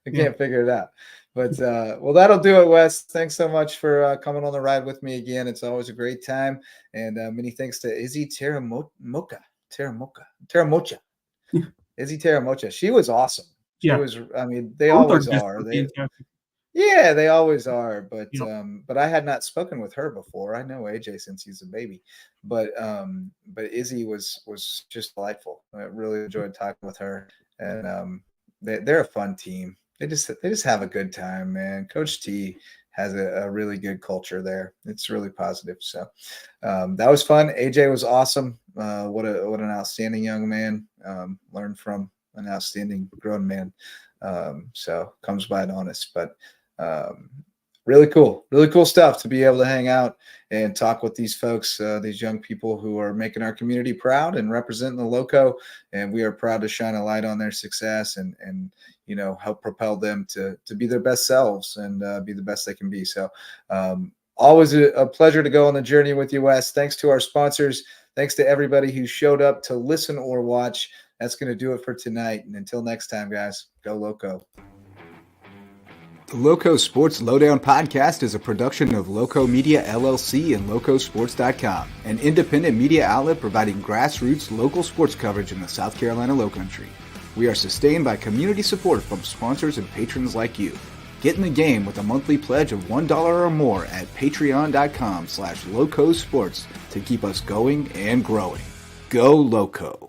Yeah. can't figure it out. But well, that'll do it, Wes. Thanks so much for coming on the ride with me again. It's always a great time. And many thanks to Izzy Terramoccia. Izzy Terramoccia. She was awesome. She Yeah. was. I mean, they Both always guests are. were They, fantastic. yeah, they always are. But Yep. but I had not spoken with her before. I know AJ since he's a baby, but Izzy was just delightful. I really enjoyed talking with her, and they're a fun team. They just have a good time, man. Coach T has a really good culture there. It's really positive. So that was fun. AJ was awesome. What an outstanding young man. Learned from an outstanding grown man. So comes by it honest, but really cool stuff to be able to hang out and talk with these folks, these young people who are making our community proud and representing the Lowco. And we are proud to shine a light on their success and help propel them to be their best selves and be the best they can be. So always a pleasure to go on the journey with you, Wes. Thanks to our sponsors. Thanks to everybody who showed up to listen or watch. That's going to do it for tonight. And until next time, guys, go Lowco. The Lowco Sports Lowdown podcast is a production of Lowco Media LLC and LowcoSports.com, an independent media outlet providing grassroots local sports coverage in the South Carolina Lowcountry. We are sustained by community support from sponsors and patrons like you. Get in the game with a monthly pledge of $1 or more at patreon.com/LowcoSports to keep us going and growing. Go Lowco.